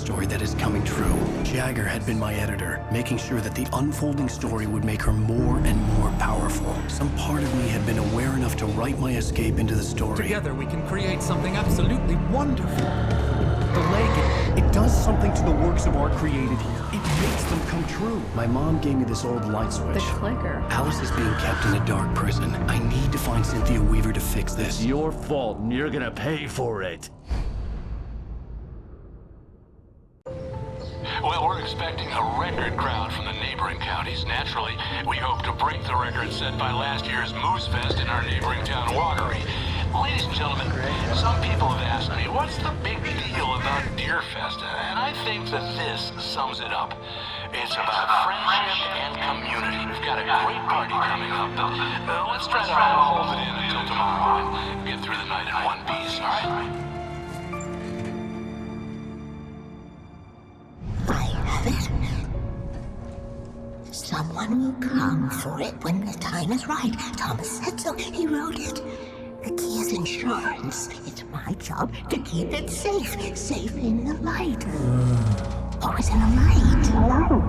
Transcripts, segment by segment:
story that is coming true. Jagger had been my editor, making sure that the unfolding story would make her more and more powerful. Some part of me had been aware enough to write my escape into the story. Together we can create something absolutely wonderful. The lake, it does something to the works of art created here. It makes them come true. My mom gave me this old light switch. The clicker. Alice is being kept in a dark prison. I need to find Cynthia Weaver to fix this. It's your fault, and you're gonna pay for it. Well, we're expecting a record crowd from the neighboring counties. Naturally, we hope to break the record set by last year's Moose Fest in our neighboring town, Watery. Ladies and gentlemen, some people have asked me, what's the big deal about Deer Festa? And I think that this sums it up. It's about friendship and community. We've got a great party coming up, but let's try to hold it in until tomorrow and get through the night in one piece, all right? I have it. Someone will come for it when the time is right. Thomas said so. He wrote it. The key is insurance. It's my job to keep it safe. Safe in the light. Always in the light. Hello.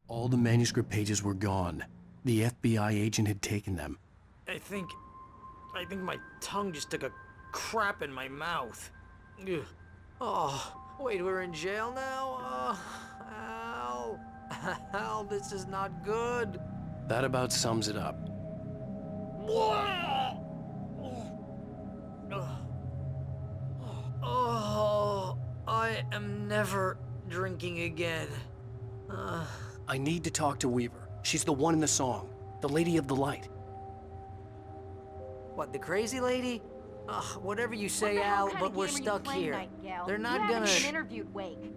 All the manuscript pages were gone. The FBI agent had taken them. I think my tongue just took a crap in my mouth. Ugh. Oh, wait, we're in jail now? Al, this is not good. That about sums it up. Oh, I am never drinking again. I need to talk to Weaver. She's the one in the song. The Lady of the Light. What, the crazy lady? Whatever you say, Al, but we're stuck here. They're not gonna... You interviewed Uэйк.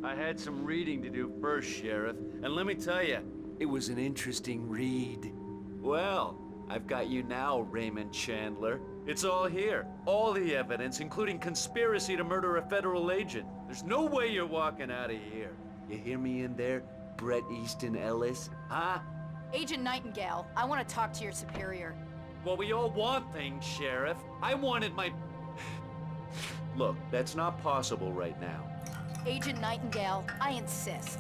I had some reading to do first, Sheriff, and let me tell you, it was an interesting read. Well, I've got you now, Raymond Chandler. It's all here. All the evidence, including conspiracy to murder a federal agent. There's no way you're walking out of here. You hear me in there, Bret Easton Ellis? Huh? Agent Nightingale, I want to talk to your superior. Well, we all want things, Sheriff. I wanted my... Look, that's not possible right now. Agent Nightingale, I insist.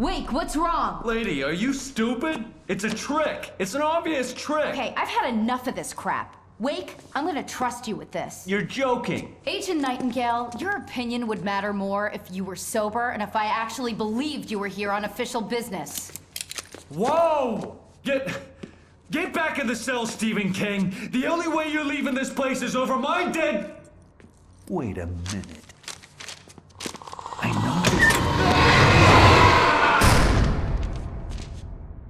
Uэйk, what's wrong? Lady, are you stupid? It's a trick. It's an obvious trick. Okay, I've had enough of this crap. Uэйk, I'm gonna trust you with this. You're joking. Agent Nightingale, your opinion would matter more if you were sober and if I actually believed you were here on official business. Whoa! Get back in the cell, Stephen King. The only way you're leaving this place is over my dead... Wait a minute. I know...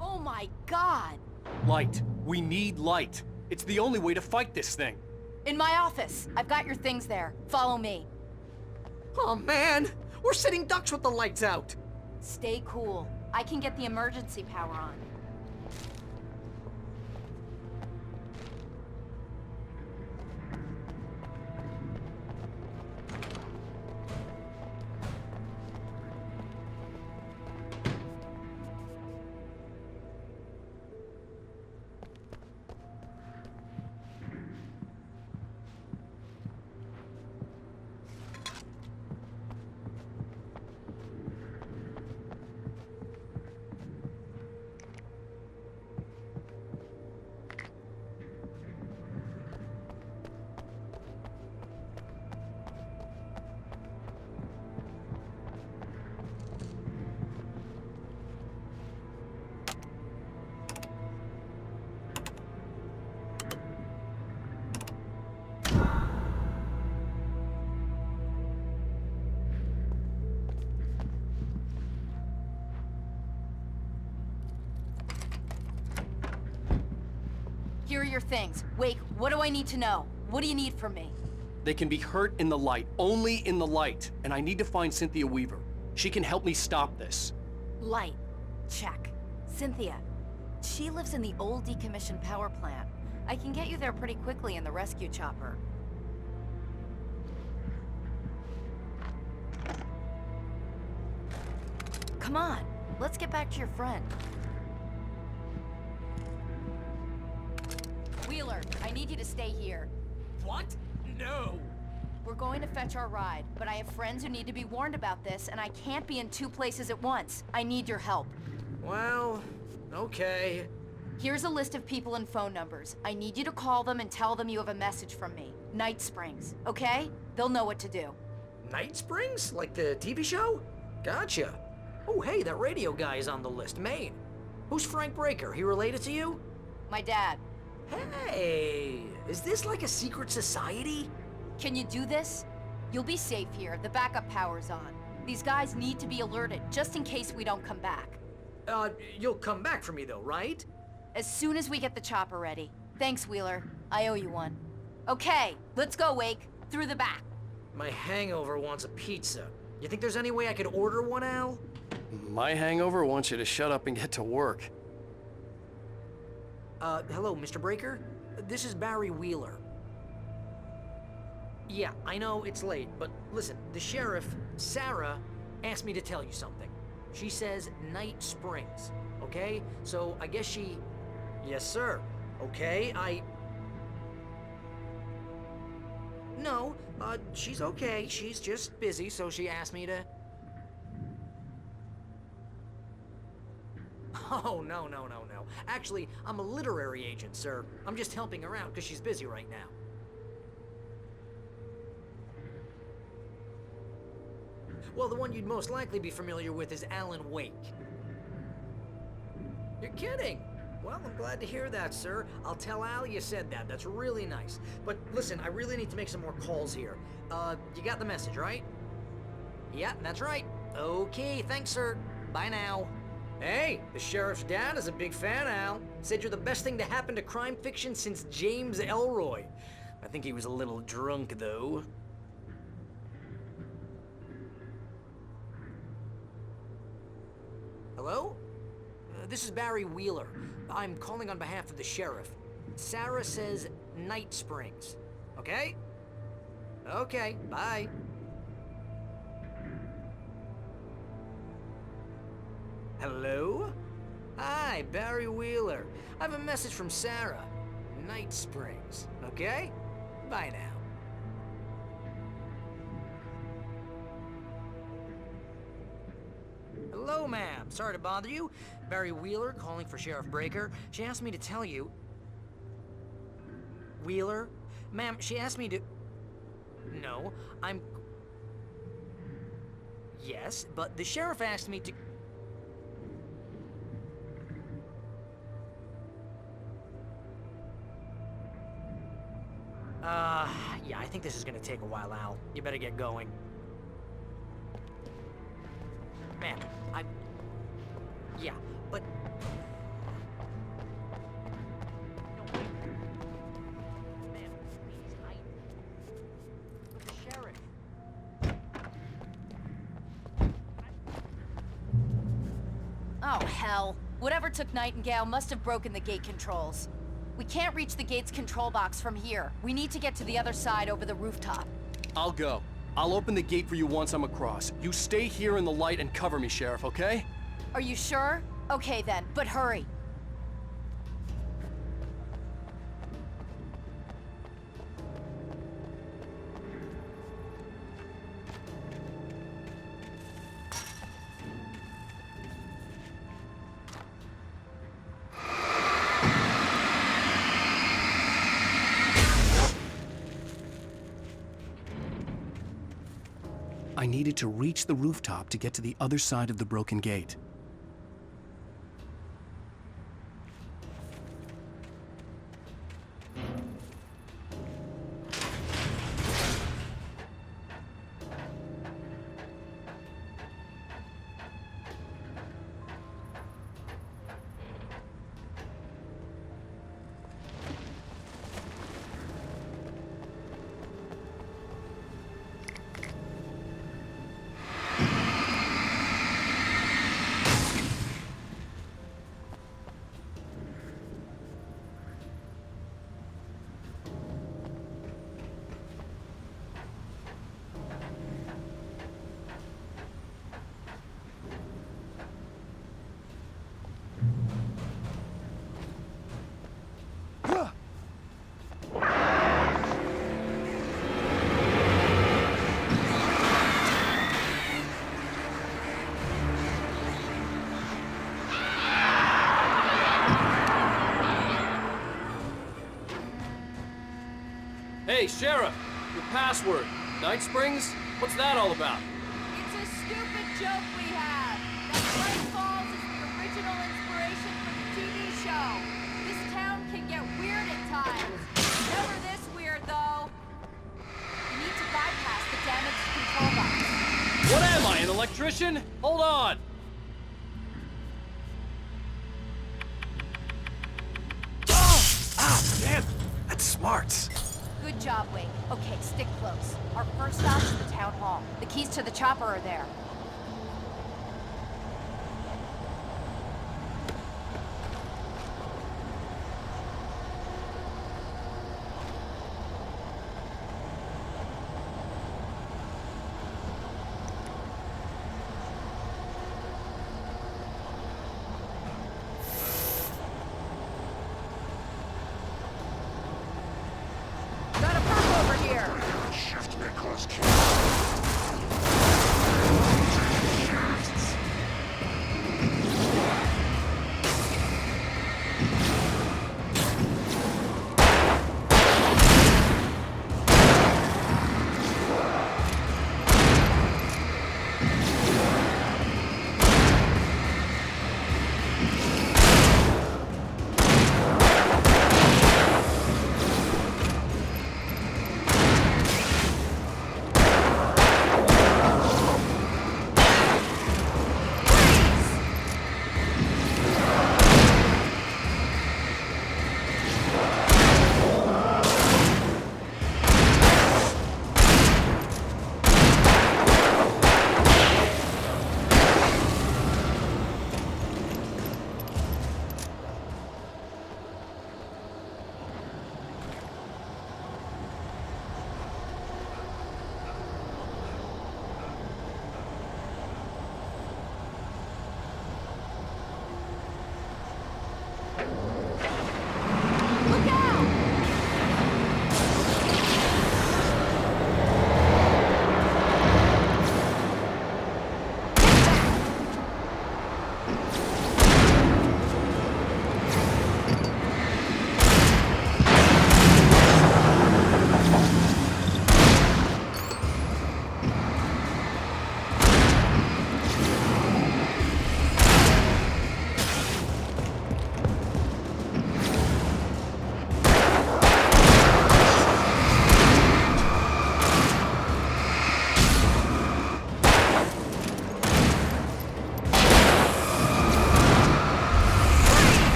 Oh my God! Light. We need light. It's the only way to fight this thing. In my office. I've got your things there. Follow me. Oh man, we're sitting ducks with the lights out. Stay cool. I can get the emergency power on. Here are your things. Uэйk, what do I need to know? What do you need from me? They can be hurt in the light, only in the light. And I need to find Cynthia Weaver. She can help me stop this. Light. Check. Cynthia. She lives in the old decommissioned power plant. I can get you there pretty quickly in the rescue chopper. Come on, let's get back to your friend. Wheeler, I need you to stay here. What? No. We're going to fetch our ride, but I have friends who need to be warned about this, and I can't be in 2 places at once. I need your help. Well, okay. Here's a list of people and phone numbers. I need you to call them and tell them you have a message from me. Night Springs, okay? They'll know what to do. Night Springs? Like the TV show? Gotcha. Oh, hey, that radio guy is on the list, Maine. Who's Frank Breaker? He related to you? My dad. Hey, is this like a secret society? Can you do this? You'll be safe here. The backup power's on. These guys need to be alerted, just in case we don't come back. You'll come back for me though, right? As soon as we get the chopper ready. Thanks, Wheeler. I owe you one. Okay, let's go, Wake. Through the back. My hangover wants a pizza. You think there's any way I could order one, Al? My hangover wants you to shut up and get to work. Hello, Mr. Breaker? This is Barry Wheeler. Yeah, I know it's late, but listen, the sheriff, Sarah, asked me to tell you something. She says Night Springs, okay? So I guess she... Yes, sir. Okay, No, she's okay. She's just busy, so she asked me to... Oh, no. Actually, I'm a literary agent, sir. I'm just helping her out because she's busy right now. Well, the one you'd most likely be familiar with is Alan Wake. You're kidding? Well, I'm glad to hear that, sir. I'll tell Al you said that. That's really nice. But listen, I really need to make some more calls here. You got the message, right? Yeah, that's right. Okay, thanks, sir. Bye now. Hey, the sheriff's dad is a big fan, Al. Said you're the best thing to happen to crime fiction since James Elroy. I think he was a little drunk, though. Hello? This is Barry Wheeler. I'm calling on behalf of the sheriff. Sarah says Night Springs. Okay? Okay, bye. Hello? Hi, Barry Wheeler. I have a message from Sarah. Night Springs. Okay? Bye now. Hello, ma'am. Sorry to bother you. Barry Wheeler calling for Sheriff Breaker. She asked me to tell you... Wheeler? Ma'am, she asked me to... No, I'm... Yes, but the sheriff asked me to... Yeah, I think this is gonna take a while, Al. You better get going. Man, Yeah, but... No, wait. Man, please, But the sheriff... Oh, hell. Whatever took Nightingale must have broken the gate controls. We can't reach the gate's control box from here. We need to get to the other side over the rooftop. I'll go. I'll open the gate for you once I'm across. You stay here in the light and cover me, Sheriff, okay? Are you sure? Okay then, but hurry. I needed to reach the rooftop to get to the other side of the broken gate. Hey, Sheriff, your password. Night Springs? What's that all about? It's a stupid joke we have. That Bright Falls is the original inspiration for the TV show. This town can get weird at times. Never this weird, though. You need to bypass the damaged control box. What am I, an electrician? Hold on. Ah, damn! That's smarts. Good job, Wade. Okay, stick close. Our first stop is the town hall. The keys to the chopper are there. Got a perp over here.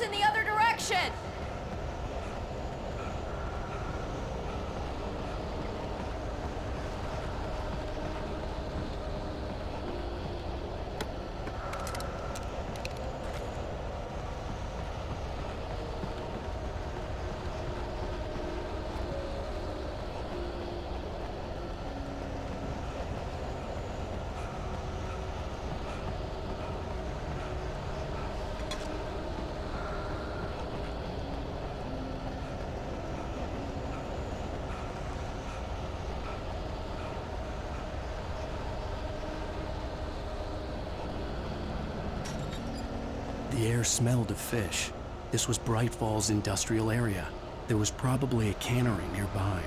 In the other direction! The air smelled of fish. This was Bright Falls industrial area. There was probably a cannery nearby.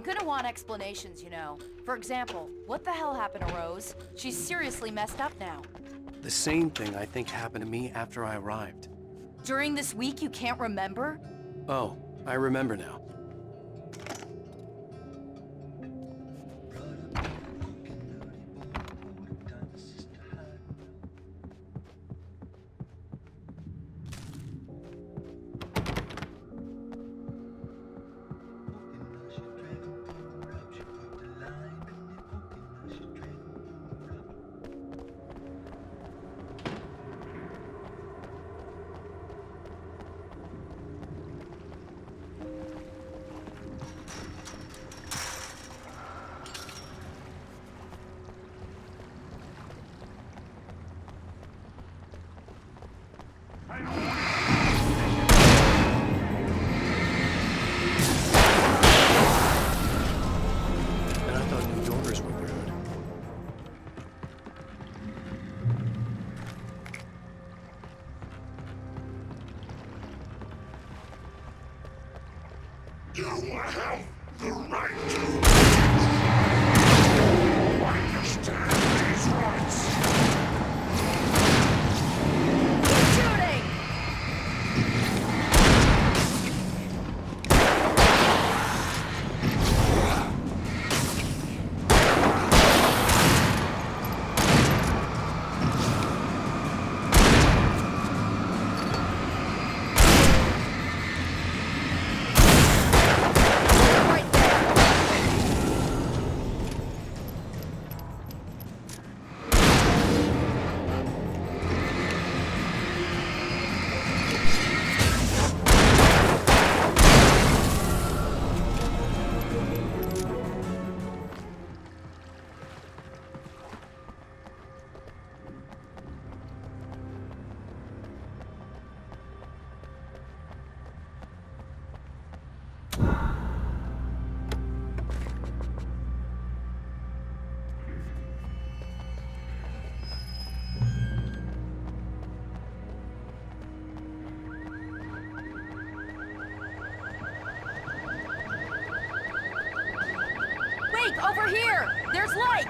gonna want explanations, you know. For example, what the hell happened to Rose? She's seriously messed up now. The same thing I think happened to me after I arrived. During this week, you can't remember? Oh, I remember now. You have the right to understand these rights. Shooting! Over here! There's light!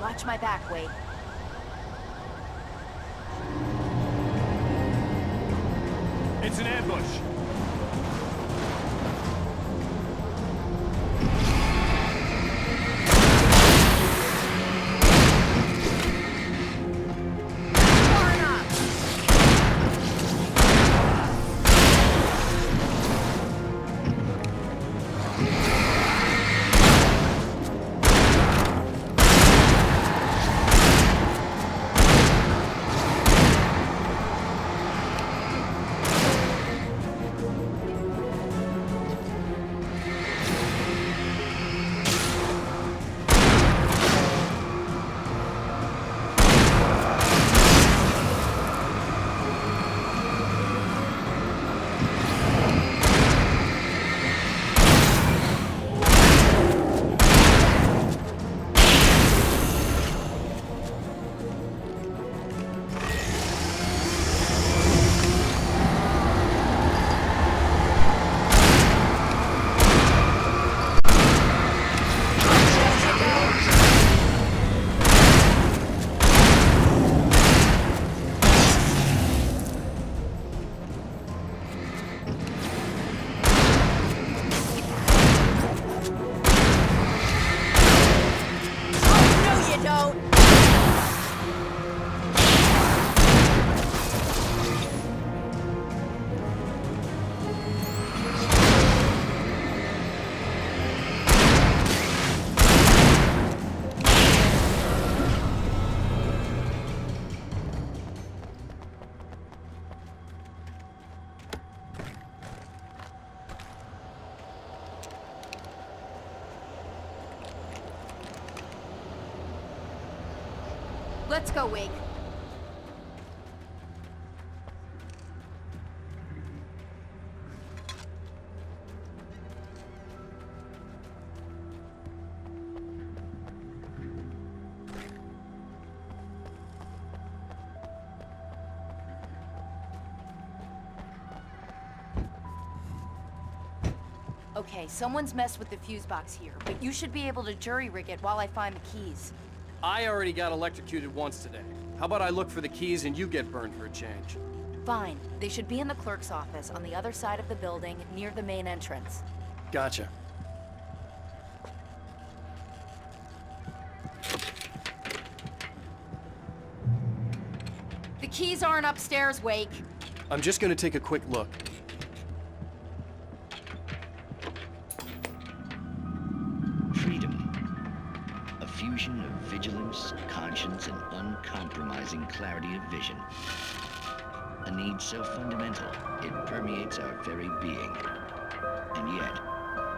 Watch my back, Wade. It's an ambush. Let's go, Uэйк. Okay, someone's messed with the fuse box here, but you should be able to jury-rig it while I find the keys. I already got electrocuted once today. How about I look for the keys and you get burned for a change? Fine. They should be in the clerk's office on the other side of the building, near the main entrance. Gotcha. The keys aren't upstairs, Uэйk. I'm just gonna take a quick look. Freedom. A fusion of vigilance, conscience, and uncompromising clarity of vision. A need so fundamental, it permeates our very being. And yet,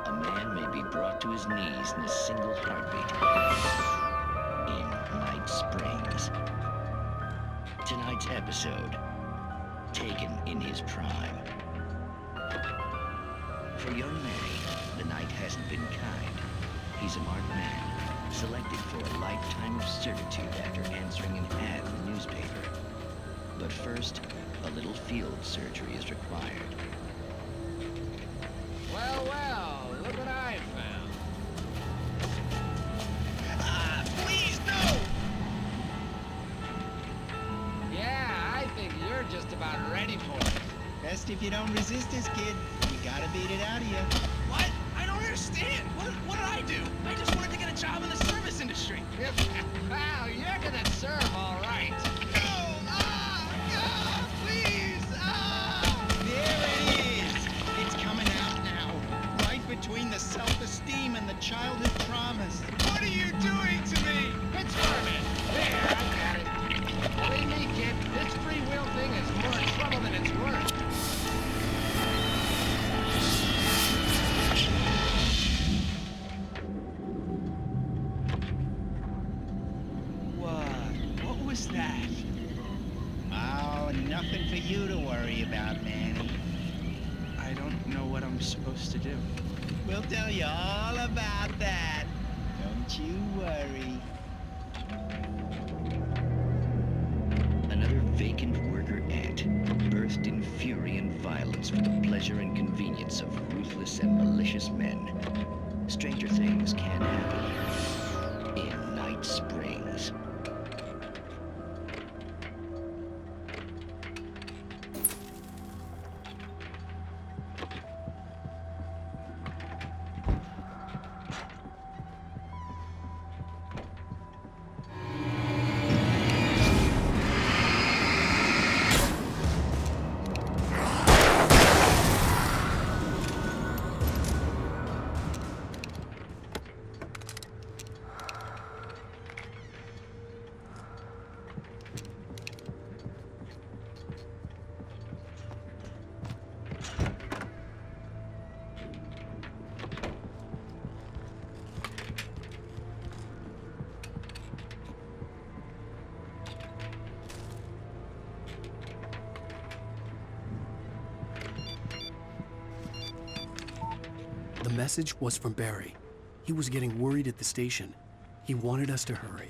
a man may be brought to his knees in a single heartbeat. In Night Springs. Tonight's episode, taken in his prime. For young Manny, the night hasn't been kind. He's a marked man, selected for a lifetime of servitude after answering an ad in the newspaper. But first, a little field surgery is required. Well, well, look what I found. Please, no! Yeah, I think you're just about ready for it. Best if you don't resist this, kid. We gotta beat it out of you. What? I don't understand. What did I do? I just wanted to get a job in the service industry. Wow, you're gonna serve all right. No! Please! There it is! It's coming out now. Right between the self-esteem and the childhood traumas. What are you doing to me? It's vermin. There, I got it. Believe me, kid, this free will thing is more trouble than it's worth. What was that? Oh, nothing for you to worry about, Manny. I don't know what I'm supposed to do. We'll tell you all about that. Don't you worry. Another vacant worker ant, birthed in fury and violence for the pleasure and convenience of ruthless and malicious men. Stranger things can happen in Night Springs. The message was from Barry. He was getting worried at the station. He wanted us to hurry.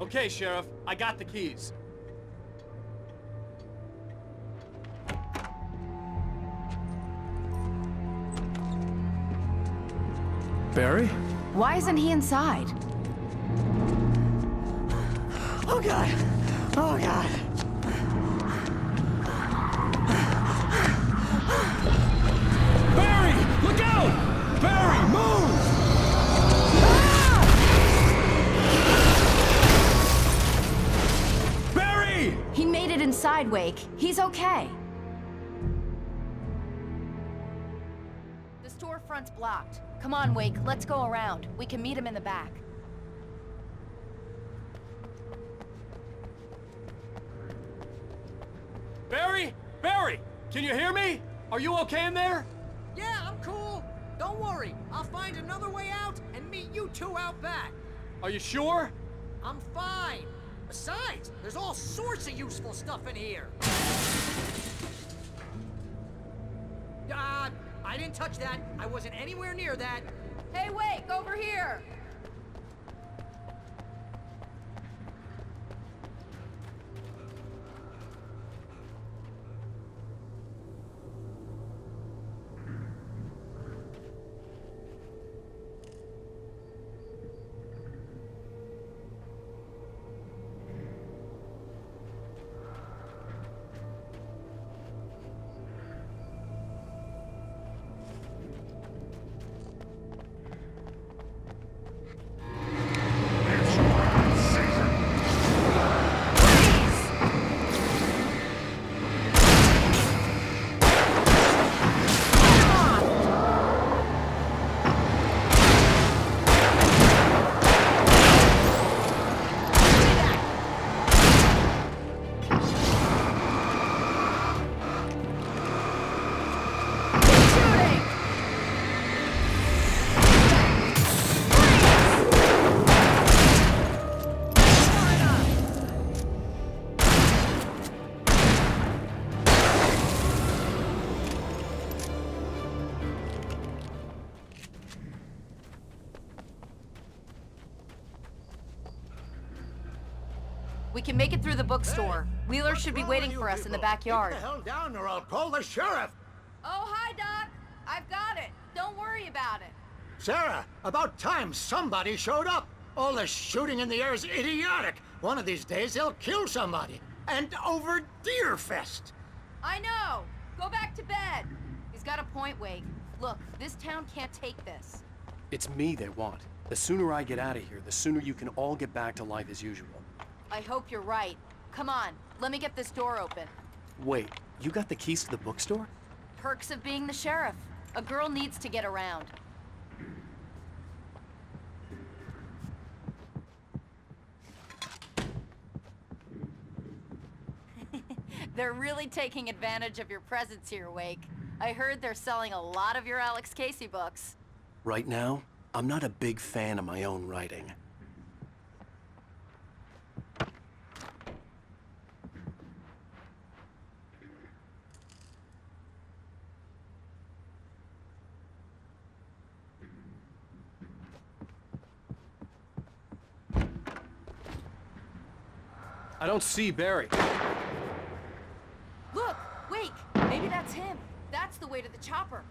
Okay, Sheriff. I got the keys. Barry? Why isn't he inside? Oh God! Oh God! Barry! Look out! Barry, move! Barry! He made it inside, Wake. He's okay. The storefront's blocked. Come on, Wake. Let's go around. We can meet him in the back. Barry? Barry! Can you hear me? Are you okay in there? Yeah, I'm cool. Don't worry. I'll find another way out and meet you two out back. Are you sure? I'm fine. Besides, there's all sorts of useful stuff in here. I didn't touch that. I wasn't anywhere near that. Hey, Wake, over here! We can make it through the bookstore. Wheeler should be waiting for us in the backyard. Get the hell down or I'll call the sheriff! Oh, hi, Doc. I've got it. Don't worry about it. Sarah, about time somebody showed up. All this shooting in the air is idiotic. One of these days they'll kill somebody. And over Deerfest. I know. Go back to bed. He's got a point, Wake. Look, this town can't take this. It's me they want. The sooner I get out of here, the sooner you can all get back to life as usual. I hope you're right. Come on, let me get this door open. Wait, you got the keys to the bookstore? Perks of being the sheriff. A girl needs to get around. They're really taking advantage of your presence here, Wake. I heard they're selling a lot of your Alex Casey books. Right now, I'm not a big fan of my own writing. I don't see Barry. Look! Wake! Maybe that's him. That's the way to the chopper.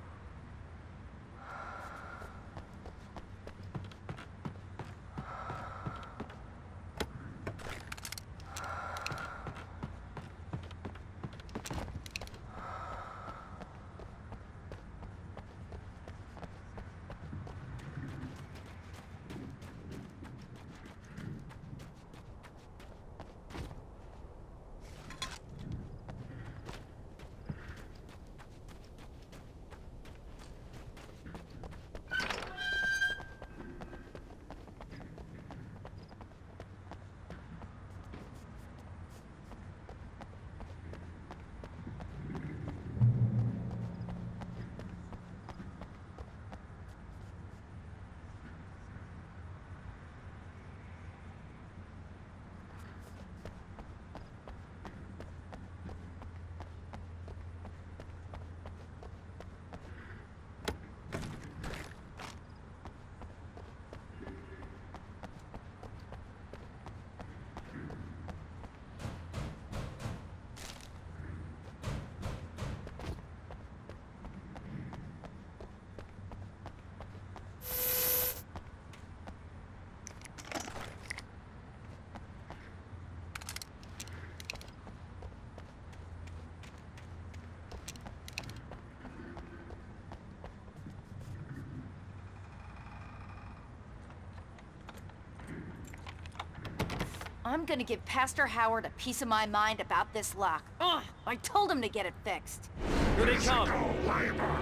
I'm gonna give Pastor Howard a piece of my mind about this lock. Ugh, I told him to get it fixed. Here they come. Labor.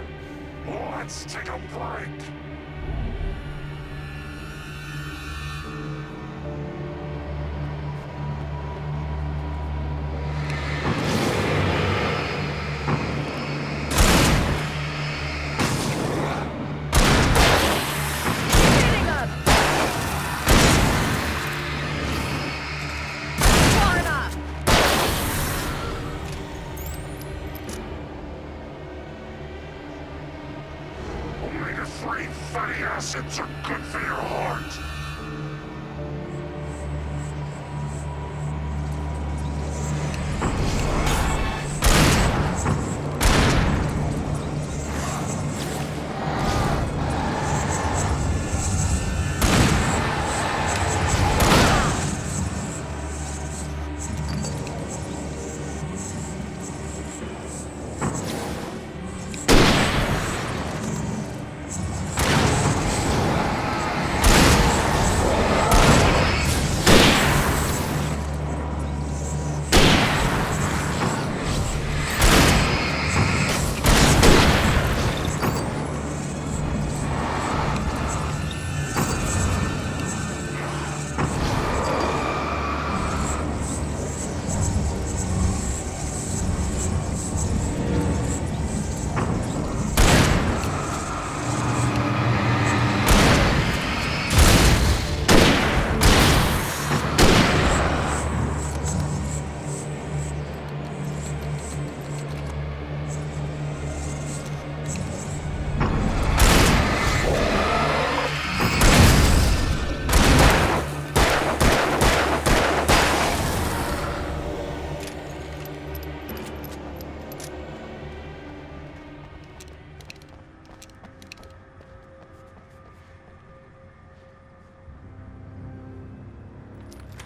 Let's take a break. Omega-3 fatty acids are good for your heart.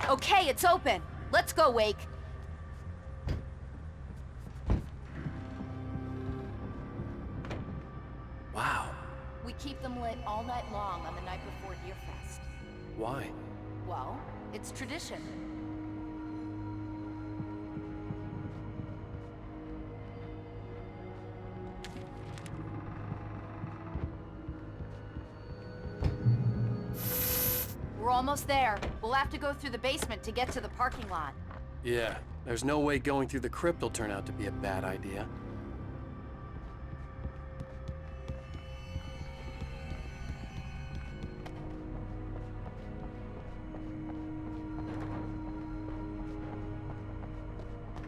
Okay, it's open. Let's go, Wake. Wow. We keep them lit all night long on the night before Deerfest. Why? Well, it's tradition. We're almost there. We'll have to go through the basement to get to the parking lot. Yeah, there's no way going through the crypt will turn out to be a bad idea.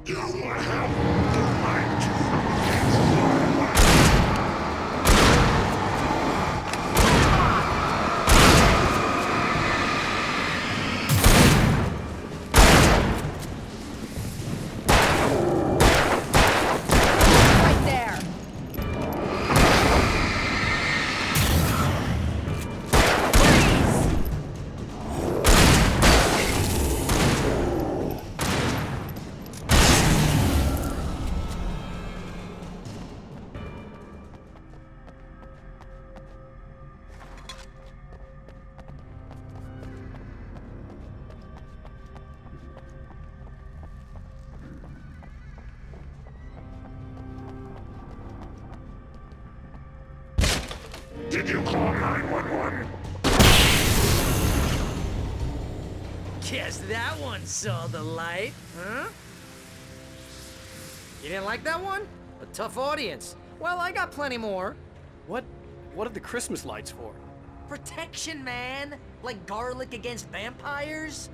You have the right. Did you call 911? Guess that one saw the light, huh? You didn't like that one? A tough audience. Well, I got plenty more. What are the Christmas lights for? Protection, man. Like garlic against vampires.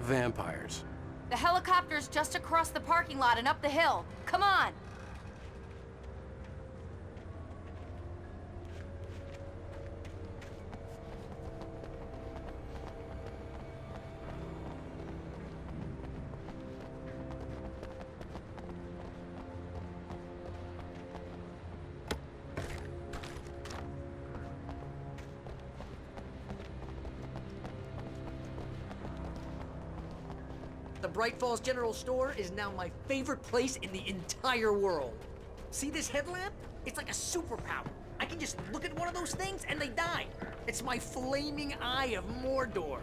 Vampires. The helicopter's just across the parking lot and up the hill. Come on! The Bright Falls General Store is now my favorite place in the entire world. See this headlamp? It's like a superpower. I can just look at one of those things and they die. It's my flaming eye of Mordor.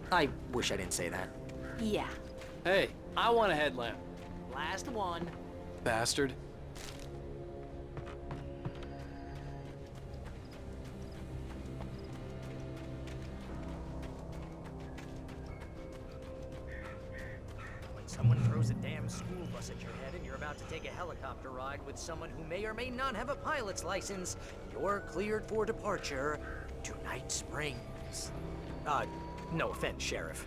I wish I didn't say that. Yeah. Hey, I want a headlamp. Last one. Bastard. When someone throws a damn school bus at your head and you're about to take a helicopter ride with someone who may or may not have a pilot's license, you're cleared for departure to Night Springs. No offense, Sheriff.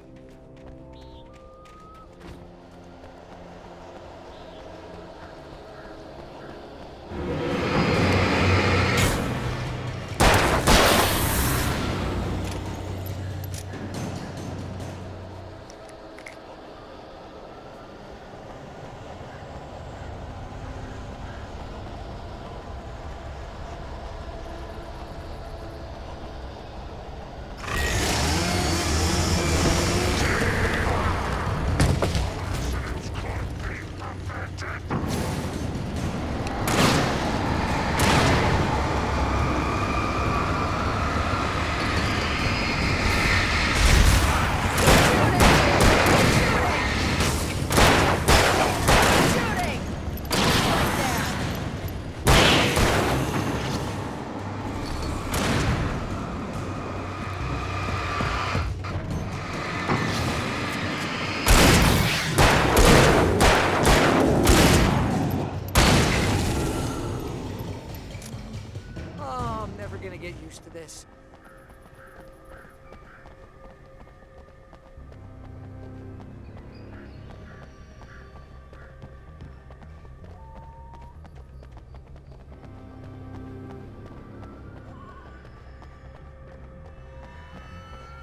Get used to this.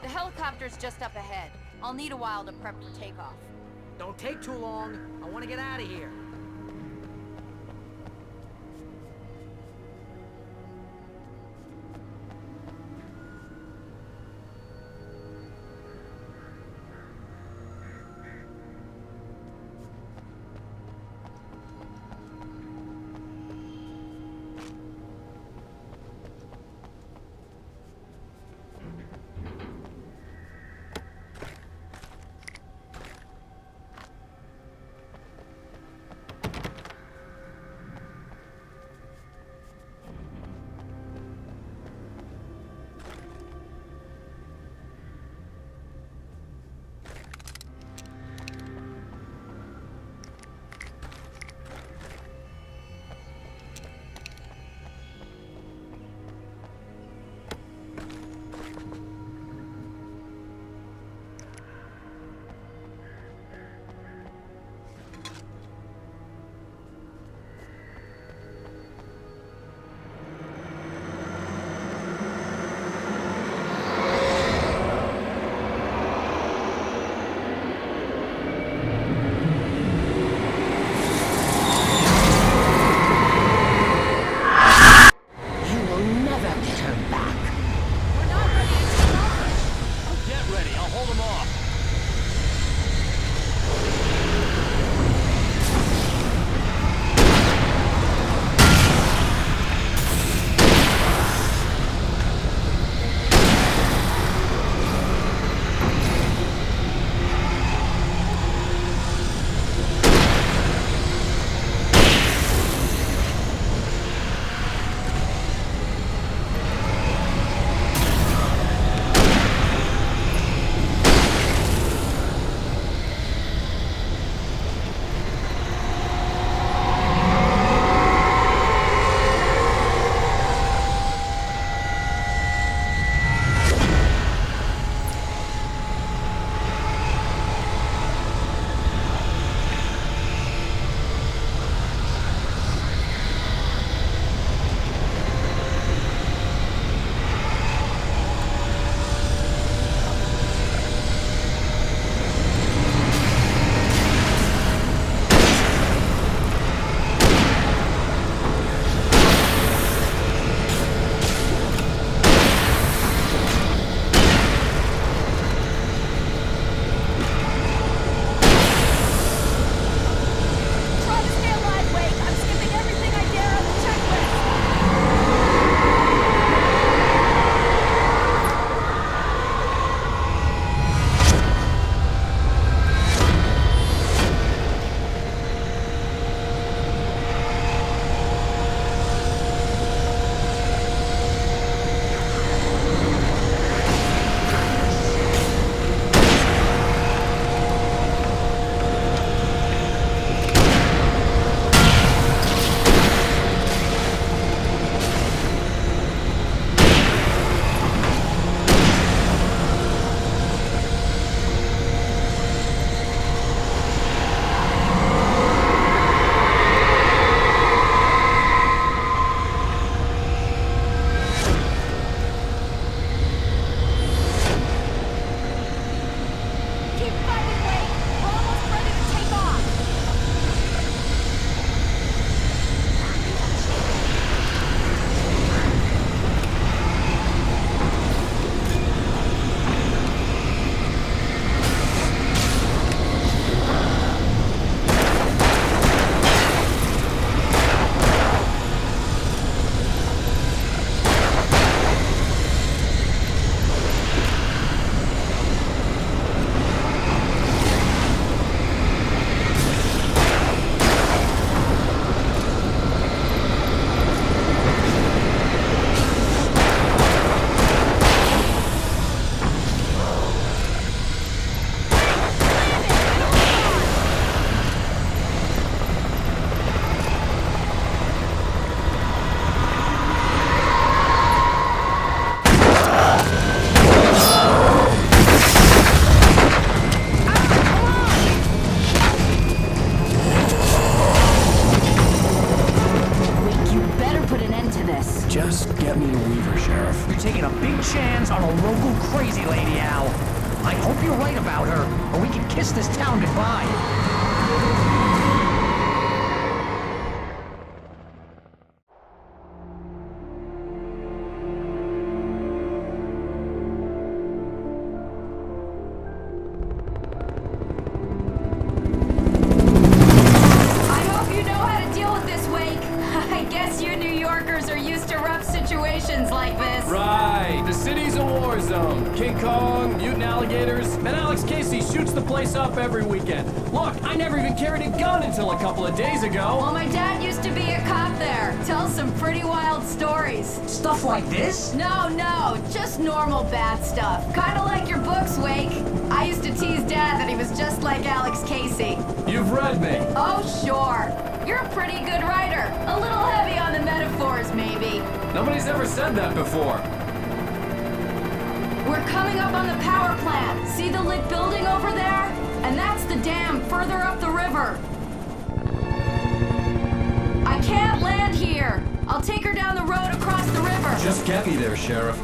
The helicopter's just up ahead. I'll need a while to prep for takeoff. Don't take too long. I want to get out of here. chance on a local crazy lady, Al. I hope you're right about her, or we can kiss this town goodbye. Like this. Right, the city's a war zone. King Kong, mutant alligators, and Alex Casey shoots the place up every weekend. Look, I never even carried a gun until a couple of days ago. Well, my dad used to be a cop there. Tells some pretty wild stories. Stuff like this? No, just normal bad stuff. Kinda like your books, Wake. I used to tease Dad that he was just like Alex Casey. You've read me. Oh, sure. You're a pretty good writer. A little heavy on the metaphors, maybe. Nobody's ever said that before. We're coming up on the power plant. See the lit building over there? And that's the dam further up the river. I can't land here. I'll take her down the road across the river. Just get me there, Sheriff.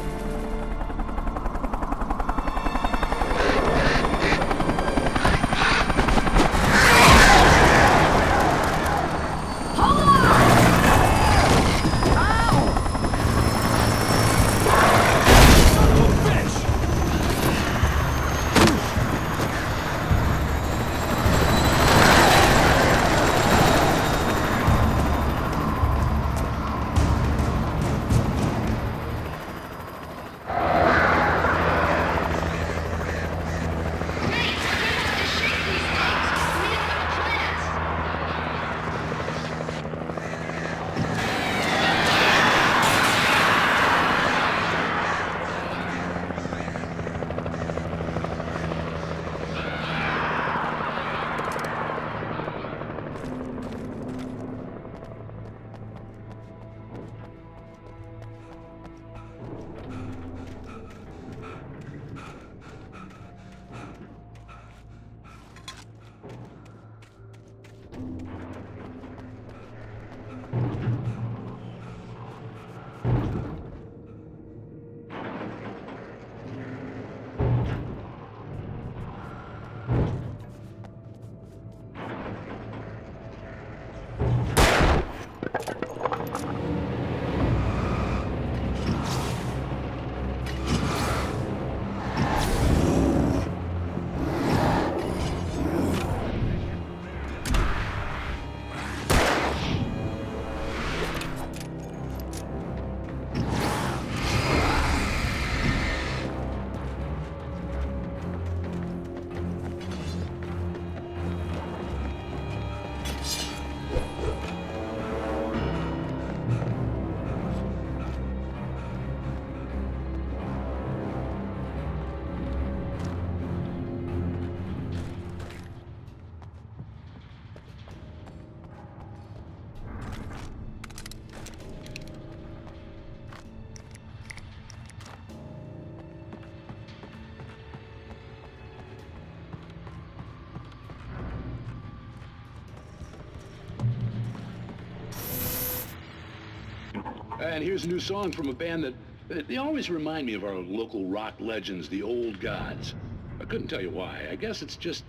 And here's a new song from a band that they always remind me of our local rock legends, the Old Gods. I couldn't tell you why. I guess it's just,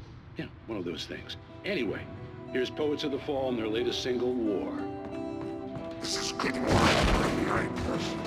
one of those things. Anyway, here's Poets of the Fall and their latest single, War. This is good enough for a night person.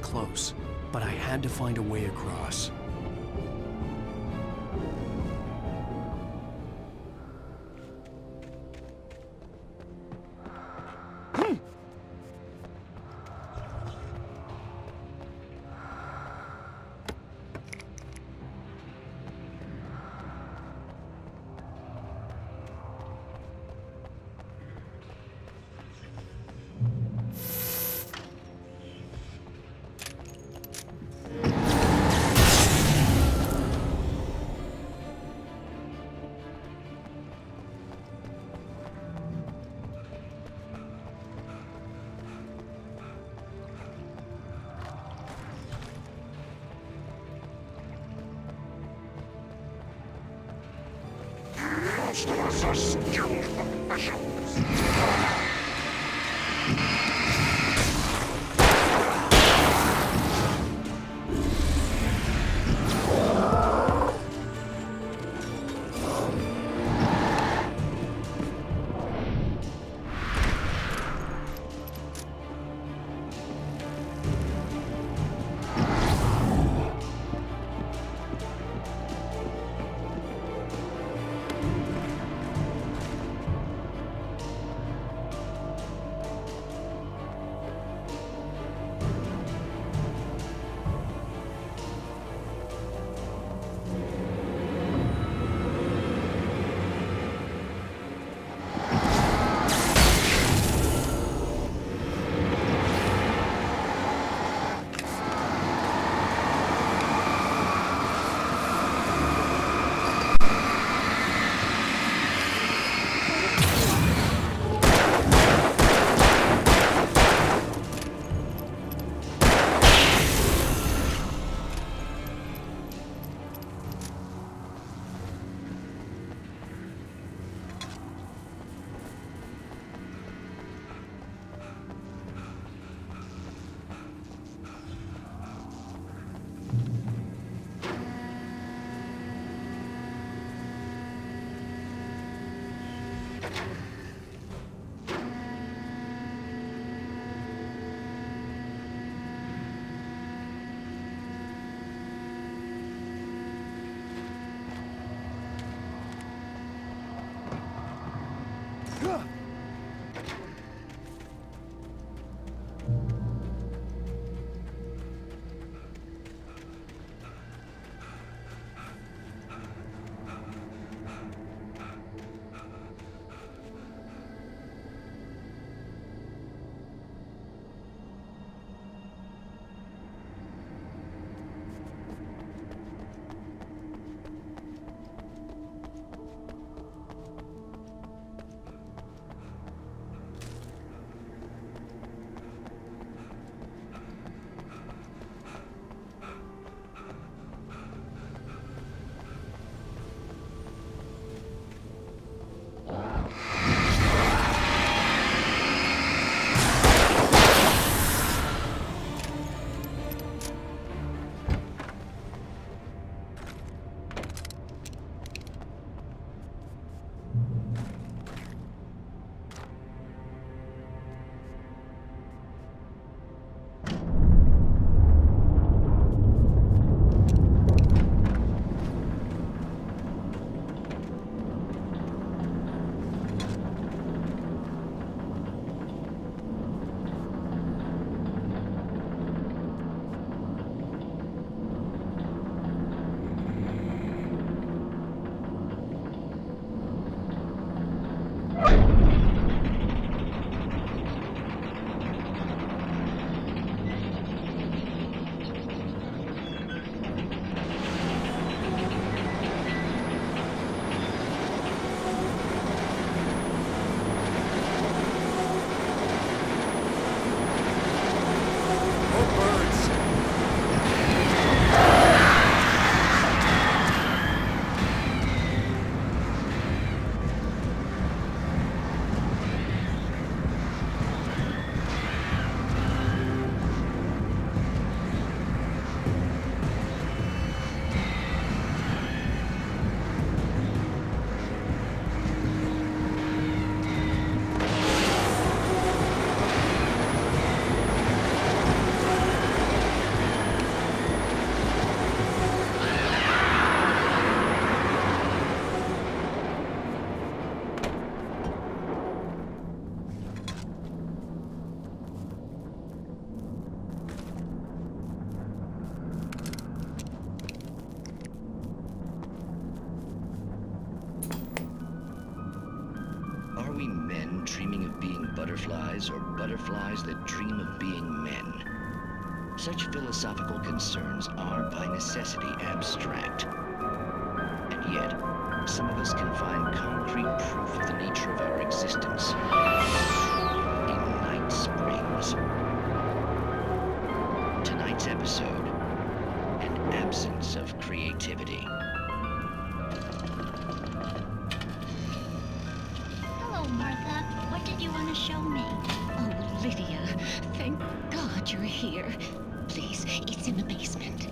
Close, but I had to find a way across. Most of us are skilled professionals. butterflies or butterflies that dream of being men. Such philosophical concerns are by necessity abstract. And yet, some of us can find concrete proof of the nature of our existence in Night Springs. Tonight's episode, an absence of creativity. gonna show me? Oh, Lydia, thank God you're here. Please, it's in the basement.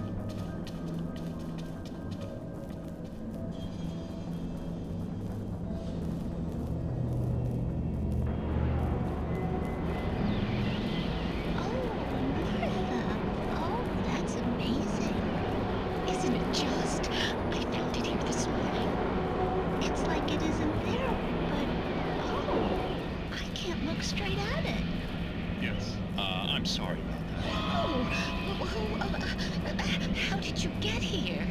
How did you get here?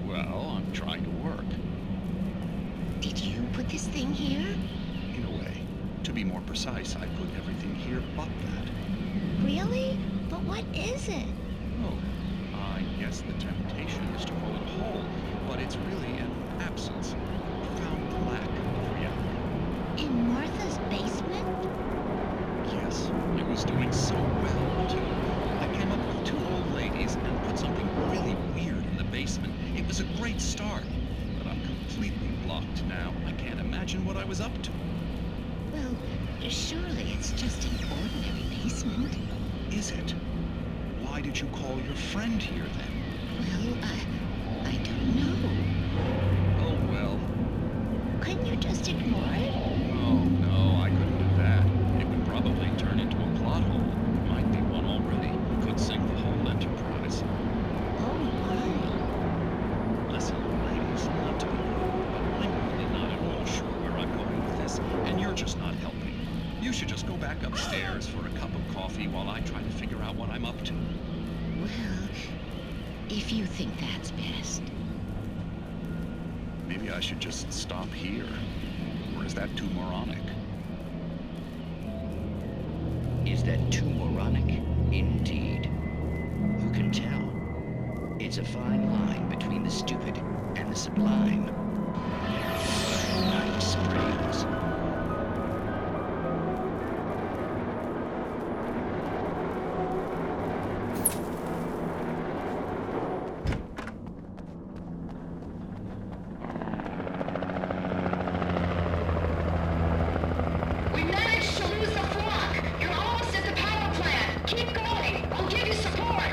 Well, I'm trying to work. Did you put this thing here? In a way. To be more precise, I put everything here but that. Really? But what is it? Oh, I guess the temptation is to call it whole, but it's really an absence, a profound lack of reality. In Martha's basement? Yes, it was doing so well, too. I came up with 2 old ladies and put something really weird in the basement. It was a great start, but I'm completely blocked now. I can't imagine what I was up to. Well, surely it's just an ordinary basement. Is it? Why did you call your friend here, then? Well, I don't know. Oh, well. Couldn't you just ignore it? Oh, no, I couldn't do that. It would probably turn into a plot hole. Might be one already. Could sink the whole enterprise. Oh, my. Listen, ladies, not to be rude, but I'm really not at all sure where I'm going with this, and you're just not helping. You should just go back upstairs for a cup of coffee while I try to figure out what I'm up to. Well, if you think that's best. Maybe I should just stop here. Or is that too moronic? Is that too moronic? Indeed. Who can tell? It's a fine line between the stupid and the sublime. Night Springs. We managed to lose the flock. You're almost at the power plant. Keep going. I'll give you support.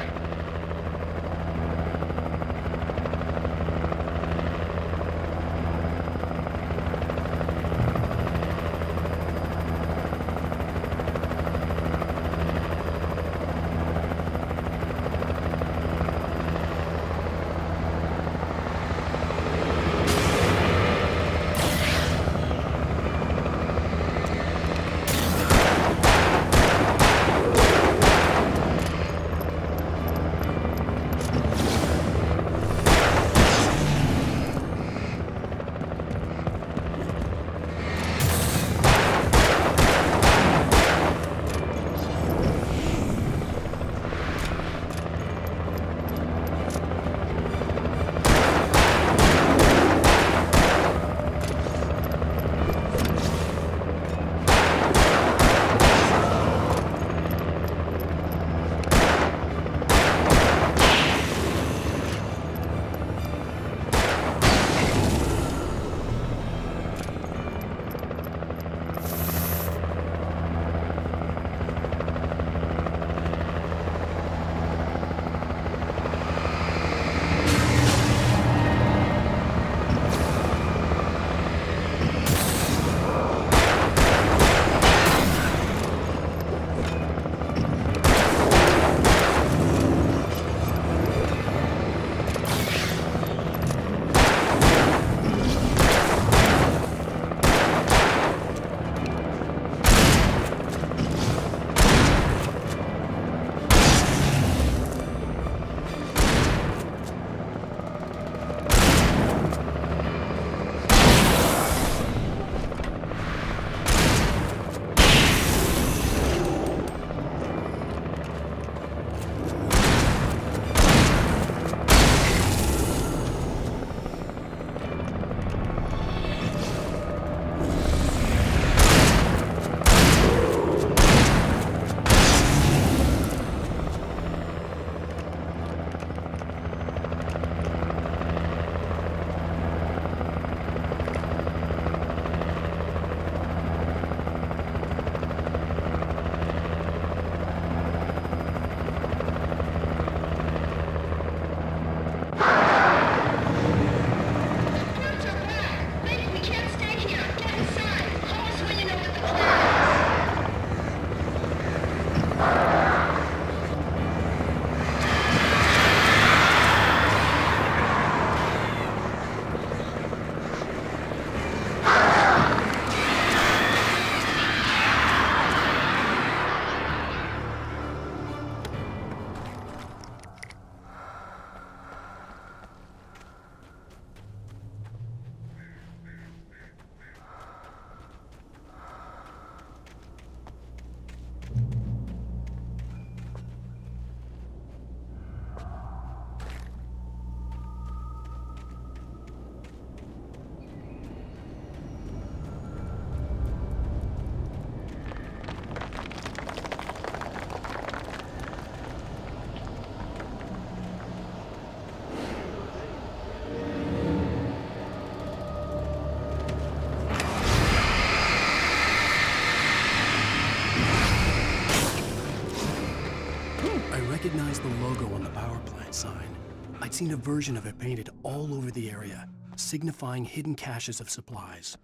recognized the logo on the power plant sign. I'd seen a version of it painted all over the area, signifying hidden caches of supplies.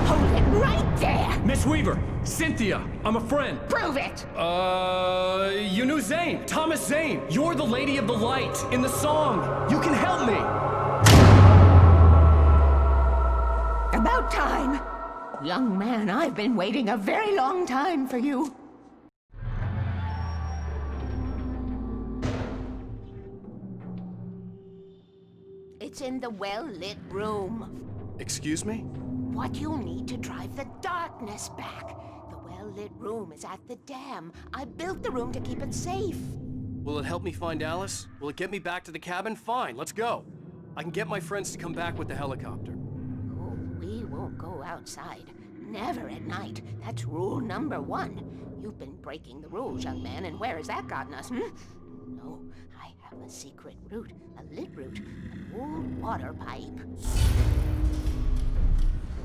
Hold it right there! Miss Weaver, Cynthia, I'm a friend. Prove it! You knew Zane, Thomas Zane. You're the Lady of the Light in the song. You can help me. About time. Young man, I've been waiting a very long time for you. It's in the well-lit room. Excuse me? What you'll need to drive the darkness back. The well-lit room is at the dam. I built the room to keep it safe. Will it help me find Alice? Will it get me back to the cabin? Fine, let's go. I can get my friends to come back with the helicopter. Oh, we won't go outside. Never at night. That's rule number 1. You've been breaking the rules, young man, and where has that gotten us, No, I have a secret route, a lit route, an old water pipe.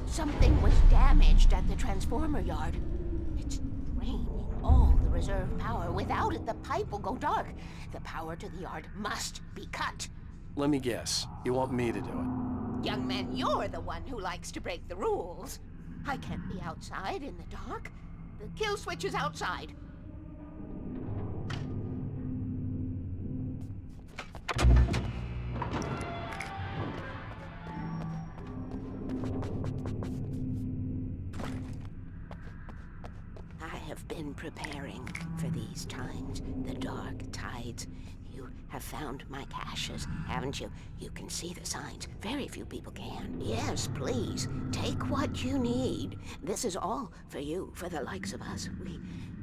Something was damaged at the transformer yard. It's draining all the reserve power. Without it, the pipe will go dark. The power to the yard must be cut. Let me guess. You want me to do it? Young man, you're the one who likes to break the rules. I can't be outside in the dark. The kill switch is outside. I have been preparing for these times, the dark tides. You have found my caches, haven't you? You can see the signs. Very few people can. Yes, please, take what you need. This is all for you, for the likes of us.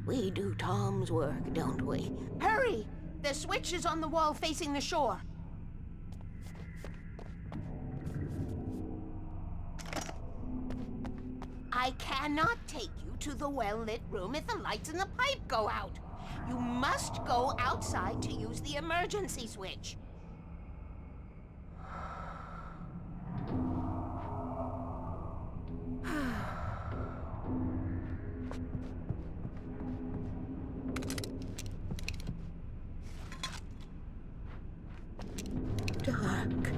We do Tom's work, don't we? Hurry! The switch is on the wall facing the shore. I cannot take you to the well-lit room if the lights in the pipe go out. You must go outside to use the emergency switch. Dark.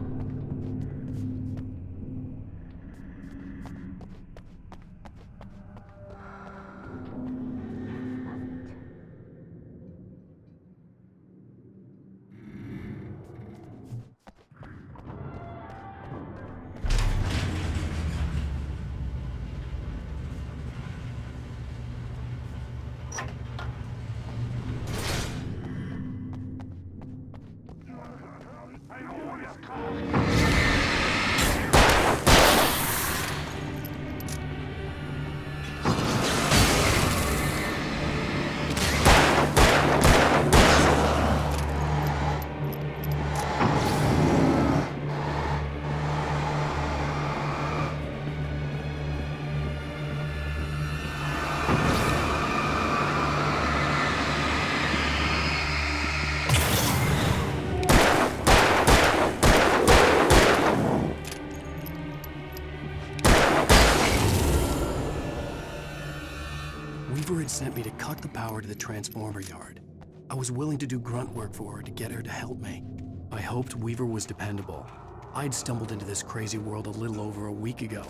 Weaver had sent me to cut the power to the transformer yard. I was willing to do grunt work for her to get her to help me. I hoped Weaver was dependable. I'd stumbled into this crazy world a little over a week ago.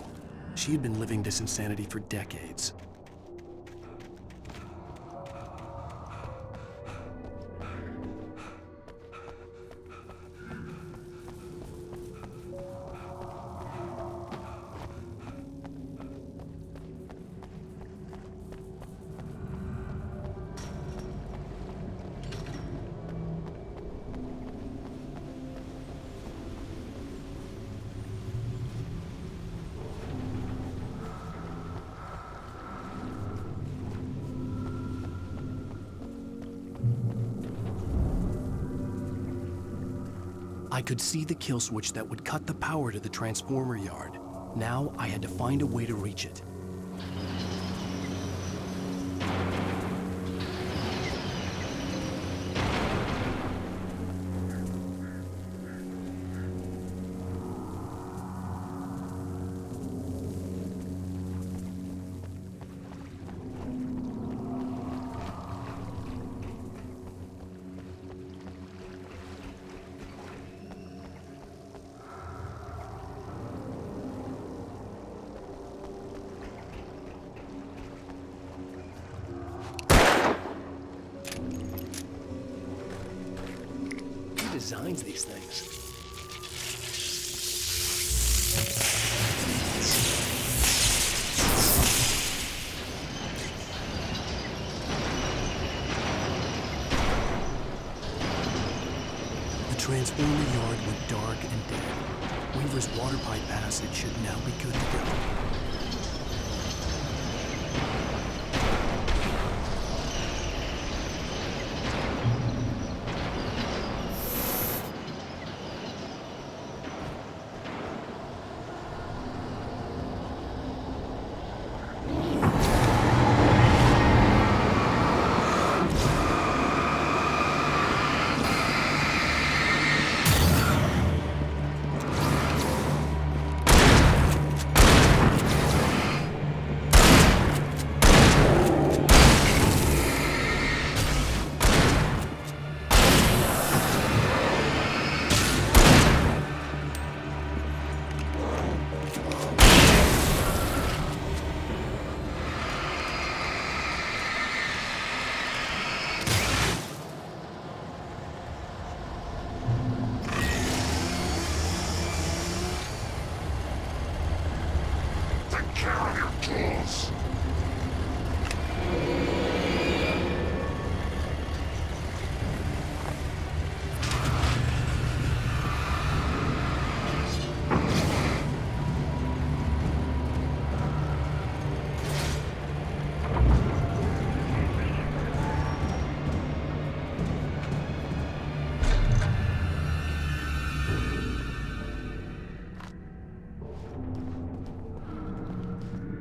She had been living this insanity for decades. I could see the kill switch that would cut the power to the transformer yard. Now I had to find a way to reach it. designs these things? The transformer yard went dark and dead. Weaver's water pipe passage should now be good to go.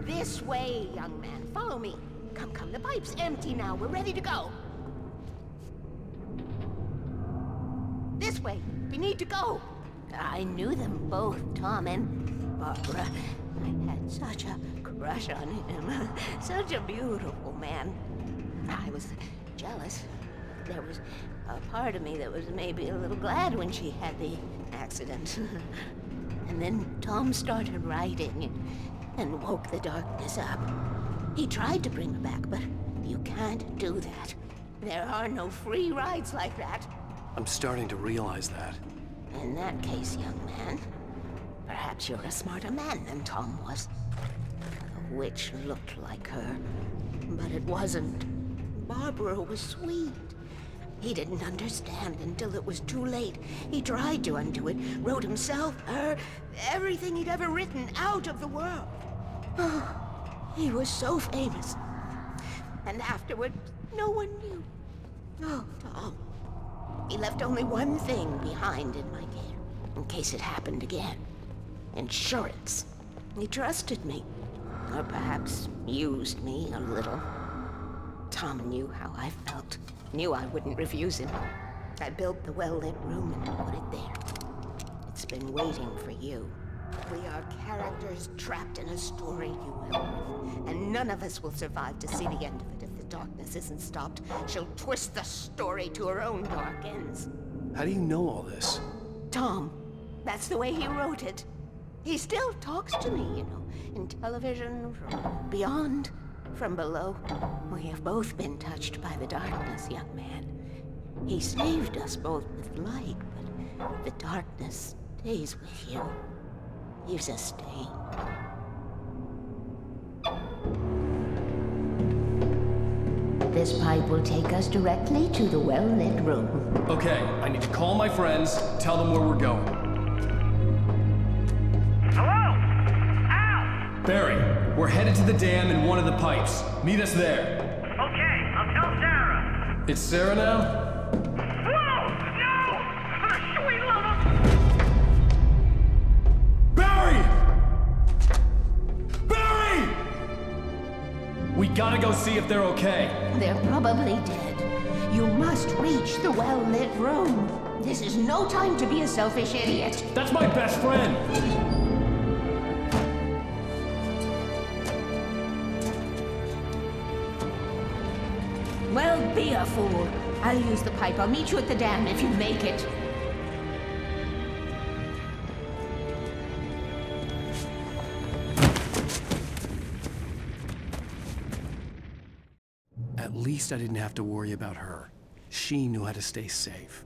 This way, young man. Follow me. Come, come. The pipe's empty now. We're ready to go. This way. We need to go. I knew them both, Tom and Barbara. I had such a crush on him. Such a beautiful man. I was jealous. There was a part of me that was maybe a little glad when she had the accident. And then Tom started writing and woke the darkness up. He tried to bring her back, but you can't do that. There are no free rides like that. I'm starting to realize that. In that case, young man, perhaps you're a smarter man than Tom was. The witch looked like her, but it wasn't. Barbara was sweet. He didn't understand until it was too late. He tried to undo it, wrote himself, her, everything he'd ever written out of the world. Oh, he was so famous. And afterward, no one knew. Oh, Tom. He left only one thing behind in my care, in case it happened again. Insurance. He trusted me. Or perhaps used me a little. Tom knew how I felt. Knew I wouldn't refuse him. I built the well-lit room and put it there. It's been waiting for you. We are characters trapped in a story you have written, and none of us will survive to see the end of it if the darkness isn't stopped. She'll twist the story to her own dark ends. How do you know all this? Tom, that's the way he wrote it. He still talks to me, you know, in television, from beyond, from below. We have both been touched by the darkness, young man. He saved us both with light, but the darkness stays with you. Leaves a stain. This pipe will take us directly to the well-lit room. Okay, I need to call my friends, tell them where we're going. Hello? Al! Barry, we're headed to the dam in one of the pipes. Meet us there. Okay, I'll tell Sarah. It's Sarah now? Whoa! No! Sweet love! Barry! Barry! We gotta go see if they're okay. They're probably dead. You must reach the well-lit room. This is no time to be a selfish idiot. That's my best friend! Well, be a fool. I'll use the pipe. I'll meet you at the dam if you make it. At least I didn't have to worry about her. She knew how to stay safe.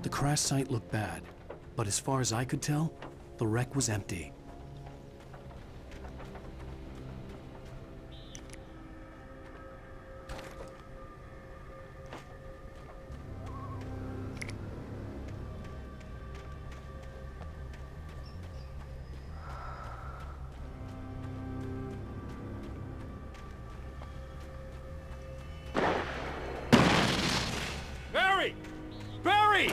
The crash site looked bad, but as far as I could tell, the wreck was empty. Barry! Barry!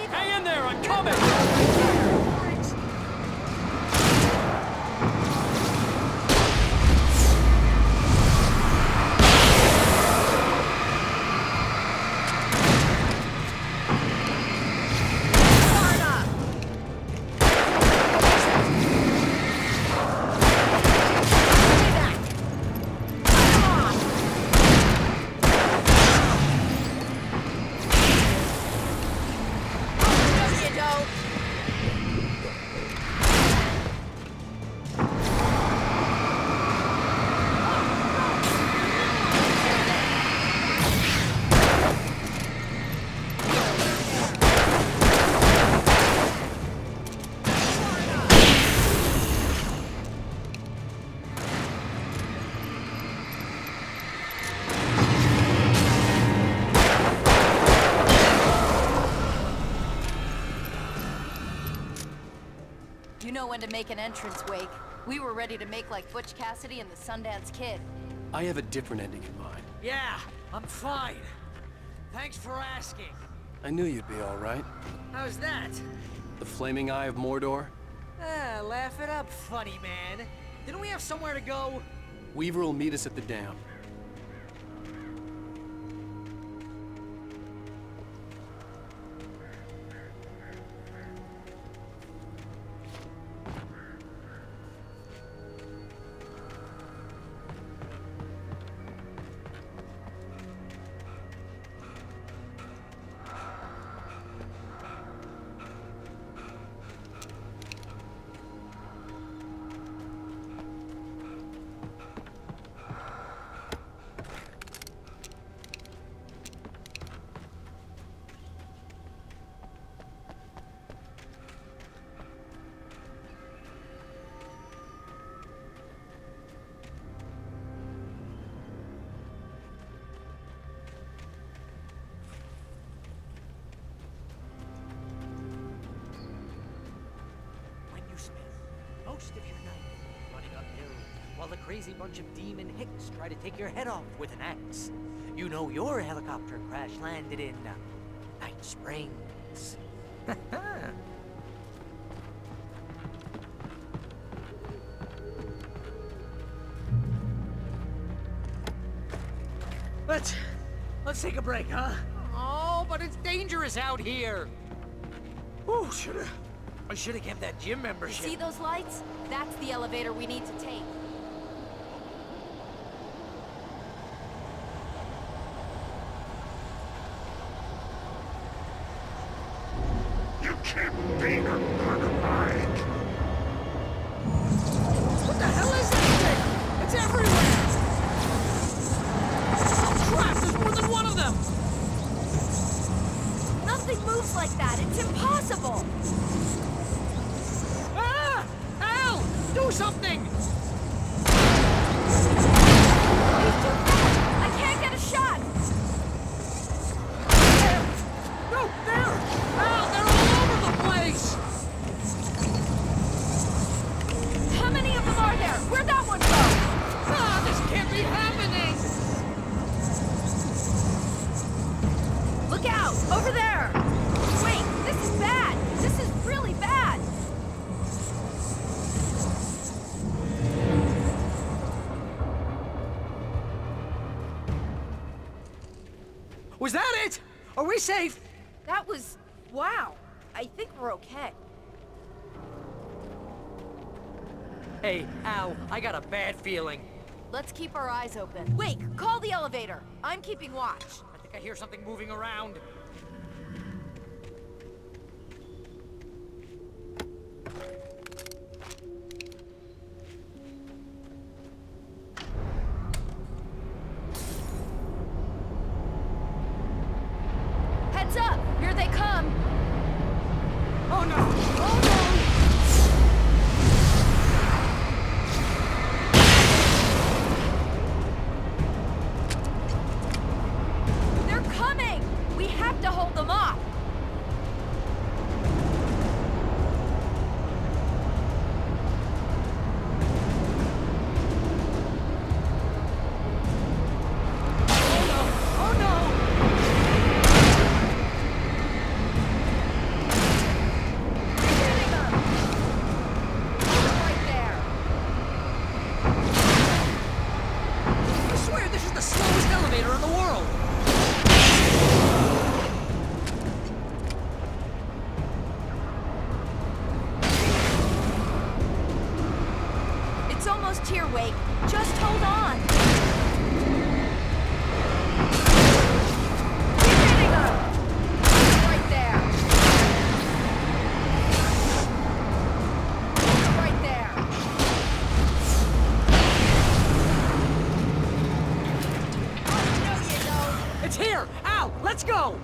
Hang in there, I'm coming! You know when to make an entrance, Wake. We were ready to make like Butch Cassidy and the Sundance Kid. I have a different ending in mind. Yeah, I'm fine. Thanks for asking. I knew you'd be all right. How's that? The flaming eye of Mordor? Ah, laugh it up, funny man. Didn't we have somewhere to go? Weaver will meet us at the dam. Most of your night running uphill while a crazy bunch of demon hicks try to take your head off with an axe. You know your helicopter crash landed in Night Springs. Let's take a break, huh? Oh, but it's dangerous out here. Oh, I should have kept that gym membership. You see those lights? That's the elevator we need to take. You can't be her Mike. What the hell is that thing? It's everywhere! Oh crap, there's more than one of them! Nothing moves like that. It's impossible. Ah! Al! Do something! He's too fast. I can't get a shot. No, there! Al, they're all over the place! How many of them are there? Where'd that one go? Ah, this can't be happening! Look out! Over there! Wait, this is bad! This is really bad! Was that it? Are we safe? That was... wow. I think we're okay. Hey, Al, I got a bad feeling. Let's keep our eyes open. Wake, call the elevator. I'm keeping watch. I think I hear something moving around. them! Oh no! Oh no! They're coming! We have to hold them off! Here, Wake. Just hold on. Keep hitting them. Right there. Right there. Oh, no, you don't. It's here! Al, let's go!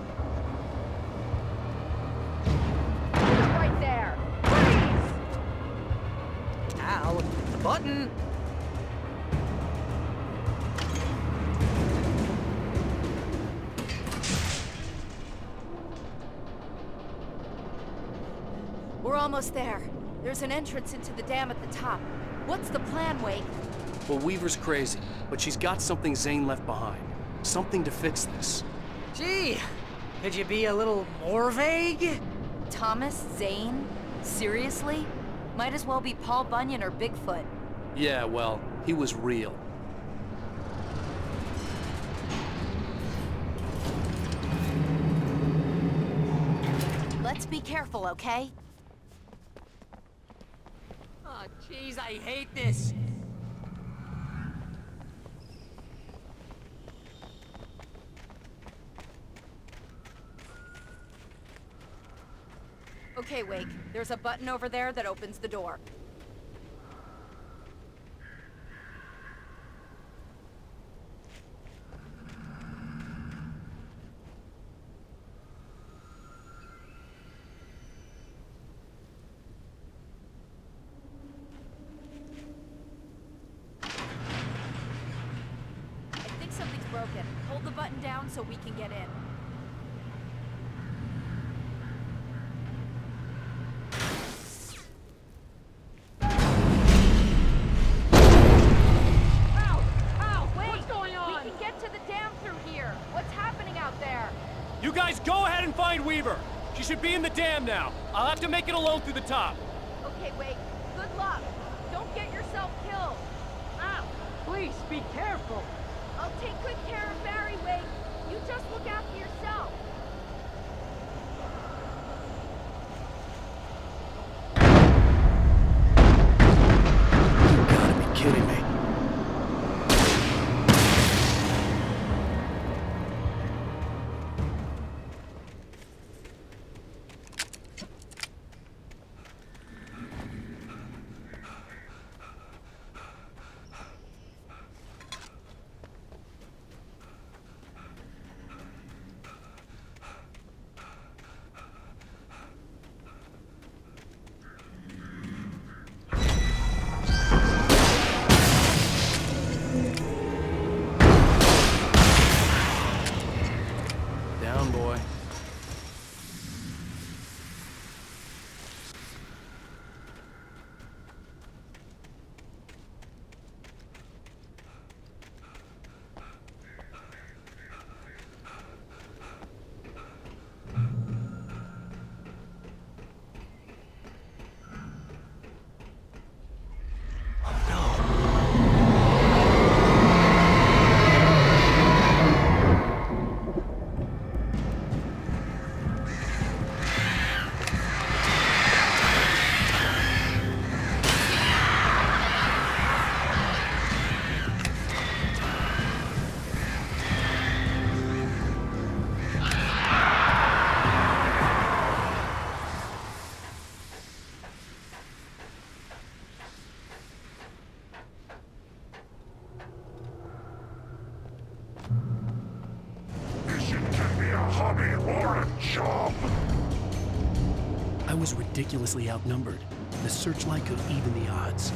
Right there. Freeze! Al, the button! We're almost there. There's an entrance into the dam at the top. What's the plan, Wake? Well, Weaver's crazy, but she's got something Zane left behind. Something to fix this. Gee, could you be a little more vague? Thomas? Zane? Seriously? Might as well be Paul Bunyan or Bigfoot. Yeah, well, he was real. Let's be careful, okay? Oh, jeez, I hate this. Okay, Wake. There's a button over there that opens the door. I think something's broken. Hold the button down so we can get in. You guys go ahead and find Weaver. She should be in the dam now. I'll have to make it alone through the top. Okay, Wake. Good luck. Don't get yourself killed. Ow! Please, be careful. I'll take good care of Barry, Wake. You just look after yourself. You gotta be kidding me. hubby Lauren job. I was ridiculously outnumbered. The searchlight could even the odds.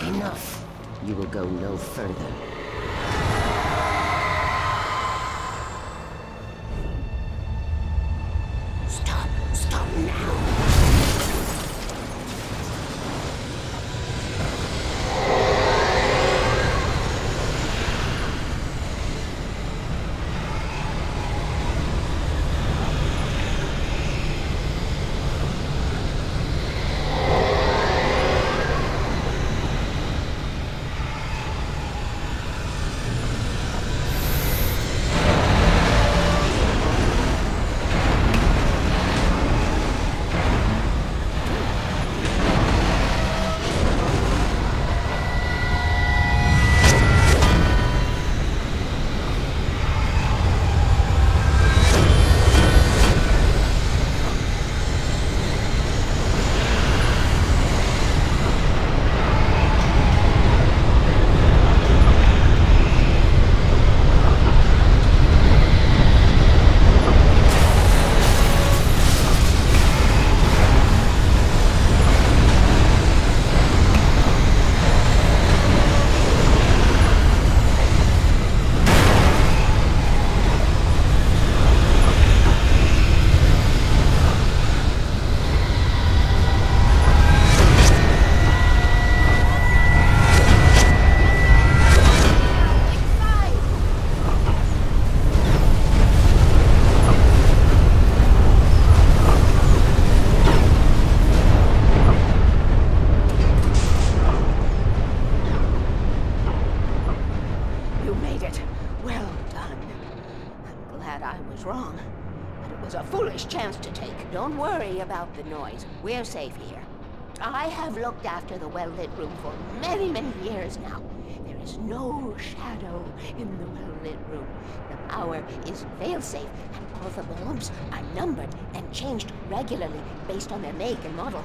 Enough. You will go no further. Stop now. Don't worry about the noise. We're safe here. I have looked after the well-lit room for many, many years now. There is no shadow in the well-lit room. The power is fail-safe, and all the bulbs are numbered and changed regularly based on their make and model.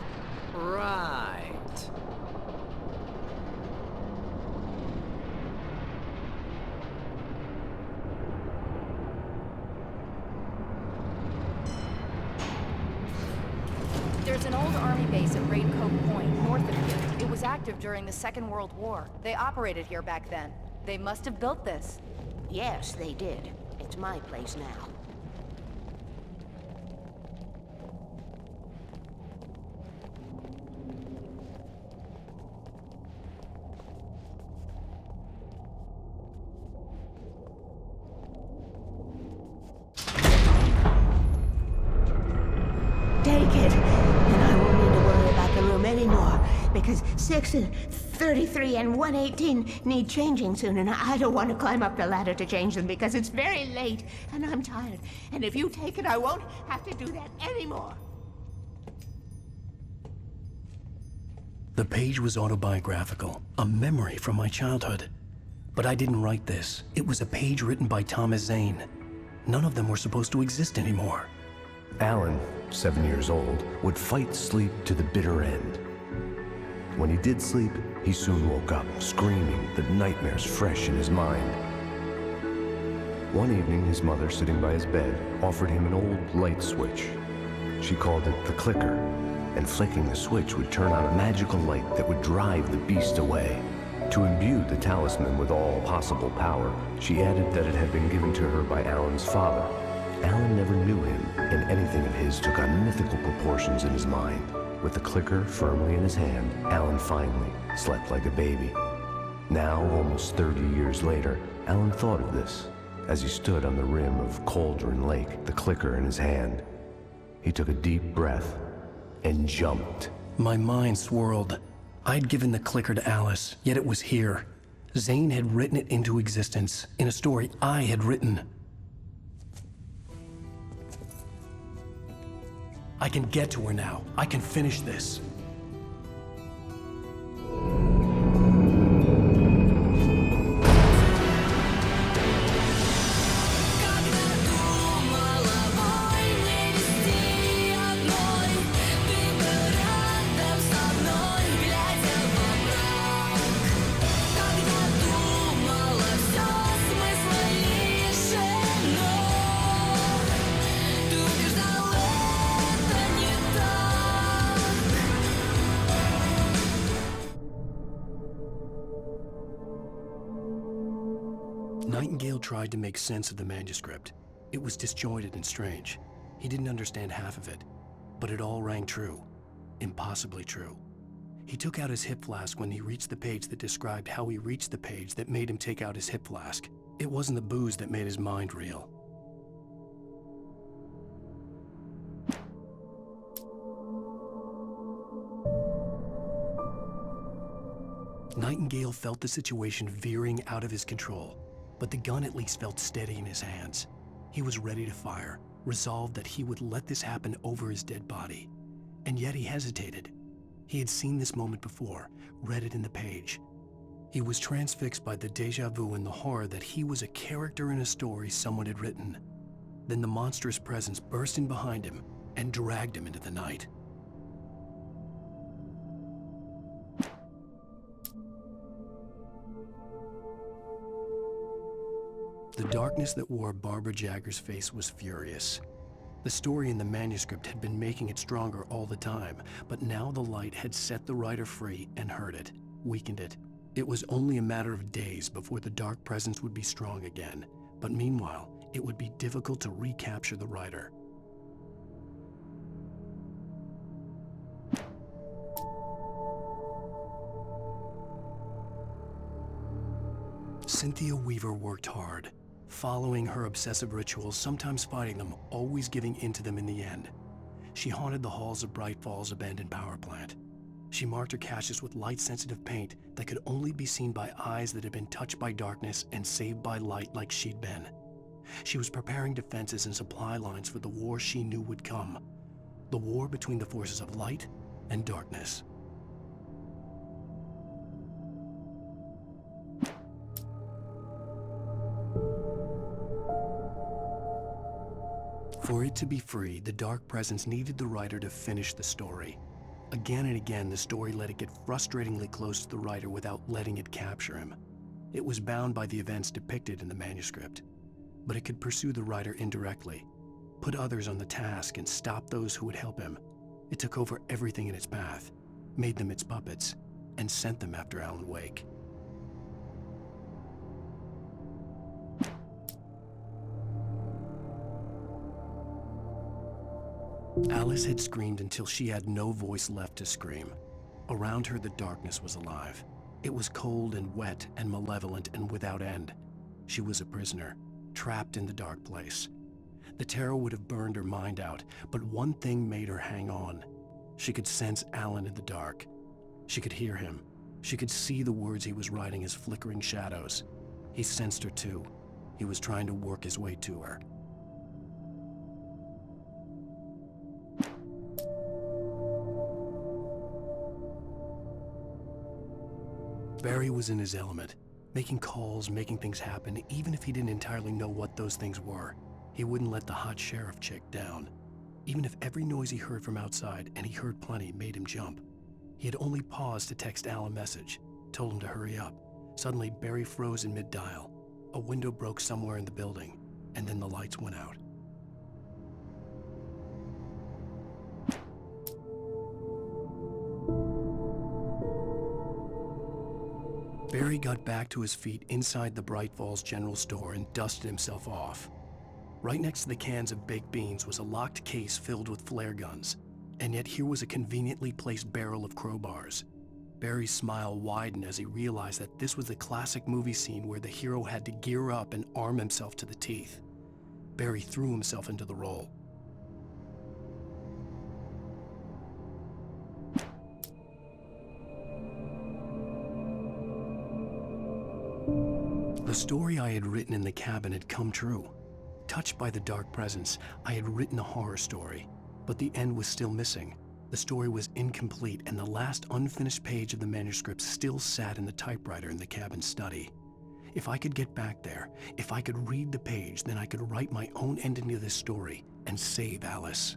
Right. There's an old army base at Raincoat Point, north of here. It was active during the Second World War. They operated here back then. They must have built this. Yes, they did. It's my place now. Take it, and I won't need to worry about the room anymore, because 6 and 33 and 118 need changing soon, and I don't want to climb up the ladder to change them because it's very late, and I'm tired. And if you take it, I won't have to do that anymore. The page was autobiographical, a memory from my childhood. But I didn't write this. It was a page written by Thomas Zane. None of them were supposed to exist anymore. Alan, 7 years old, would fight sleep to the bitter end. When he did sleep, he soon woke up, screaming, the nightmares fresh in his mind. One evening, his mother, sitting by his bed, offered him an old light switch. She called it the clicker, and flicking the switch would turn on a magical light that would drive the beast away. To imbue the talisman with all possible power, she added that it had been given to her by Alan's father. Alan never knew him, and anything of his took on mythical proportions in his mind. With the clicker firmly in his hand, Alan finally slept like a baby. Now, almost 30 years later, Alan thought of this as he stood on the rim of Cauldron Lake, the clicker in his hand. He took a deep breath and jumped. My mind swirled. I'd given the clicker to Alice, yet it was here. Zane had written it into existence in a story I had written. I can get to her now. I can finish this. Nightingale tried to make sense of the manuscript. It was disjointed and strange. He didn't understand half of it, but it all rang true. Impossibly true. He took out his hip flask when he reached the page that described how he reached the page that made him take out his hip flask. It wasn't the booze that made his mind reel. Nightingale felt the situation veering out of his control, but the gun at least felt steady in his hands. He was ready to fire, resolved that he would let this happen over his dead body. And yet he hesitated. He had seen this moment before, read it in the page. He was transfixed by the déjà vu and the horror that he was a character in a story someone had written. Then the monstrous presence burst in behind him and dragged him into the night. The darkness that wore Barbara Jagger's face was furious. The story in the manuscript had been making it stronger all the time, but now the light had set the writer free and hurt it, weakened it. It was only a matter of days before the dark presence would be strong again, but meanwhile, it would be difficult to recapture the writer. Cynthia Weaver worked hard, following her obsessive rituals, sometimes fighting them, always giving in to them in the end. She haunted the halls of Bright Falls abandoned power plant. She marked her caches with light-sensitive paint that could only be seen by eyes that had been touched by darkness and saved by light like she'd been. She was preparing defenses and supply lines for the war she knew would come. The war between the forces of light and darkness. For it to be free, the dark presence needed the writer to finish the story. Again and again, the story let it get frustratingly close to the writer without letting it capture him. It was bound by the events depicted in the manuscript, but it could pursue the writer indirectly, put others on the task and stop those who would help him. It took over everything in its path, made them its puppets, and sent them after Alan Wake. Alice had screamed until she had no voice left to scream. Around her, the darkness was alive. It was cold and wet and malevolent and without end. She was a prisoner, trapped in the dark place. The terror would have burned her mind out, but one thing made her hang on. She could sense Alan in the dark. She could hear him. She could see the words he was writing as flickering shadows. He sensed her too. He was trying to work his way to her. Barry was in his element, making calls, making things happen, even if he didn't entirely know what those things were. He wouldn't let the hot sheriff chick down. Even if every noise he heard from outside, and he heard plenty, made him jump. He had only paused to text Al a message, told him to hurry up. Suddenly, Barry froze in mid-dial. A window broke somewhere in the building, and then the lights went out. Barry got back to his feet inside the Bright Falls General Store and dusted himself off. Right next to the cans of baked beans was a locked case filled with flare guns, and yet here was a conveniently placed barrel of crowbars. Barry's smile widened as he realized that this was the classic movie scene where the hero had to gear up and arm himself to the teeth. Barry threw himself into the role. The story I had written in the cabin had come true. Touched by the dark presence, I had written a horror story, but the end was still missing. The story was incomplete, and the last unfinished page of the manuscript still sat in the typewriter in the cabin study. If I could get back there, if I could read the page, then I could write my own ending to this story and save Alice.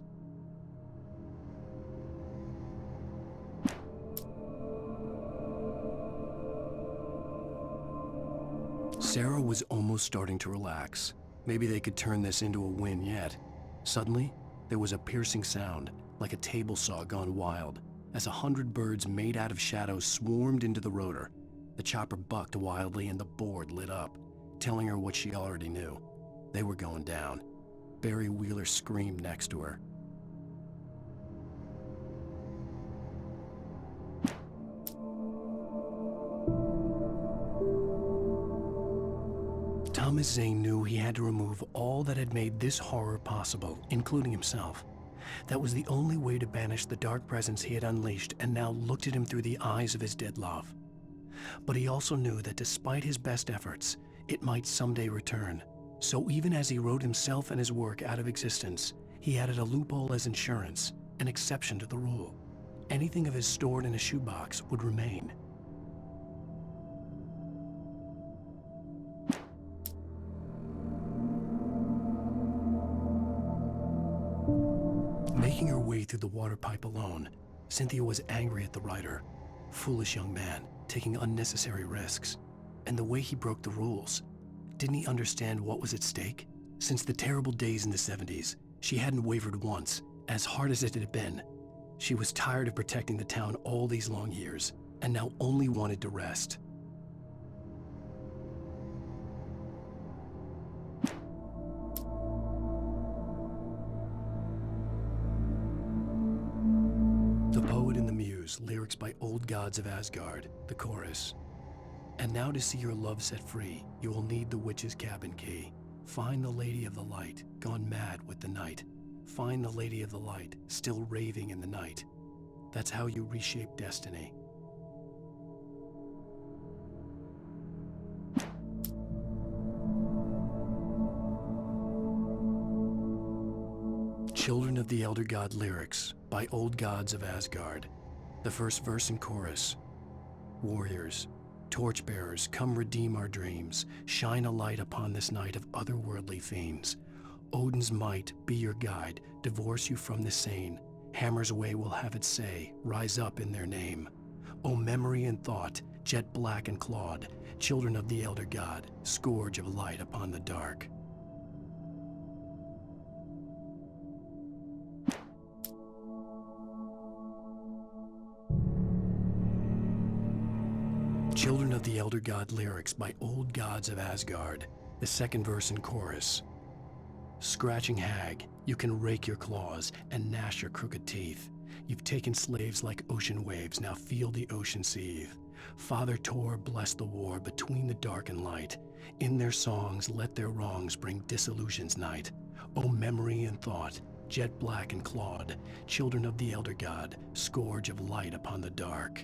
Sarah was almost starting to relax. Maybe they could turn this into a win yet. Suddenly, there was a piercing sound, like a table saw gone wild, as 100 birds made out of shadows swarmed into the rotor. The chopper bucked wildly and the board lit up, telling her what she already knew. They were going down. Barry Wheeler screamed next to her. Thomas Zane knew he had to remove all that had made this horror possible, including himself. That was the only way to banish the dark presence he had unleashed and now looked at him through the eyes of his dead love. But he also knew that despite his best efforts, it might someday return. So even as he wrote himself and his work out of existence, he added a loophole as insurance, an exception to the rule. Anything of his stored in a shoebox would remain. Making her way through the water pipe alone, Cynthia was angry at the writer. Foolish young man, taking unnecessary risks. And the way he broke the rules. Didn't he understand what was at stake? Since the terrible days in the 70s, she hadn't wavered once, as hard as it had been. She was tired of protecting the town all these long years, and now only wanted to rest. The Poet and the Muse, lyrics by Old Gods of Asgard, the chorus. And now to see your love set free, you will need the witch's cabin key. Find the Lady of the Light, gone mad with the night. Find the Lady of the Light, still raving in the night. That's how you reshape destiny. Children of the Elder God lyrics by Old Gods of Asgard. The first verse and chorus. Warriors, torchbearers, come redeem our dreams. Shine a light upon this night of otherworldly fiends. Odin's might be your guide, divorce you from the sane. Hammer's way will have its say, rise up in their name. O memory and thought, jet black and clawed, children of the Elder God, scourge of light upon the dark. Children of the Elder God lyrics by Old Gods of Asgard, the second verse and chorus. Scratching hag, you can rake your claws and gnash your crooked teeth. You've taken slaves like ocean waves, now feel the ocean seethe. Father Tor bless the war between the dark and light. In their songs let their wrongs bring disillusion's night. O memory and thought, jet black and clawed, children of the Elder God, scourge of light upon the dark.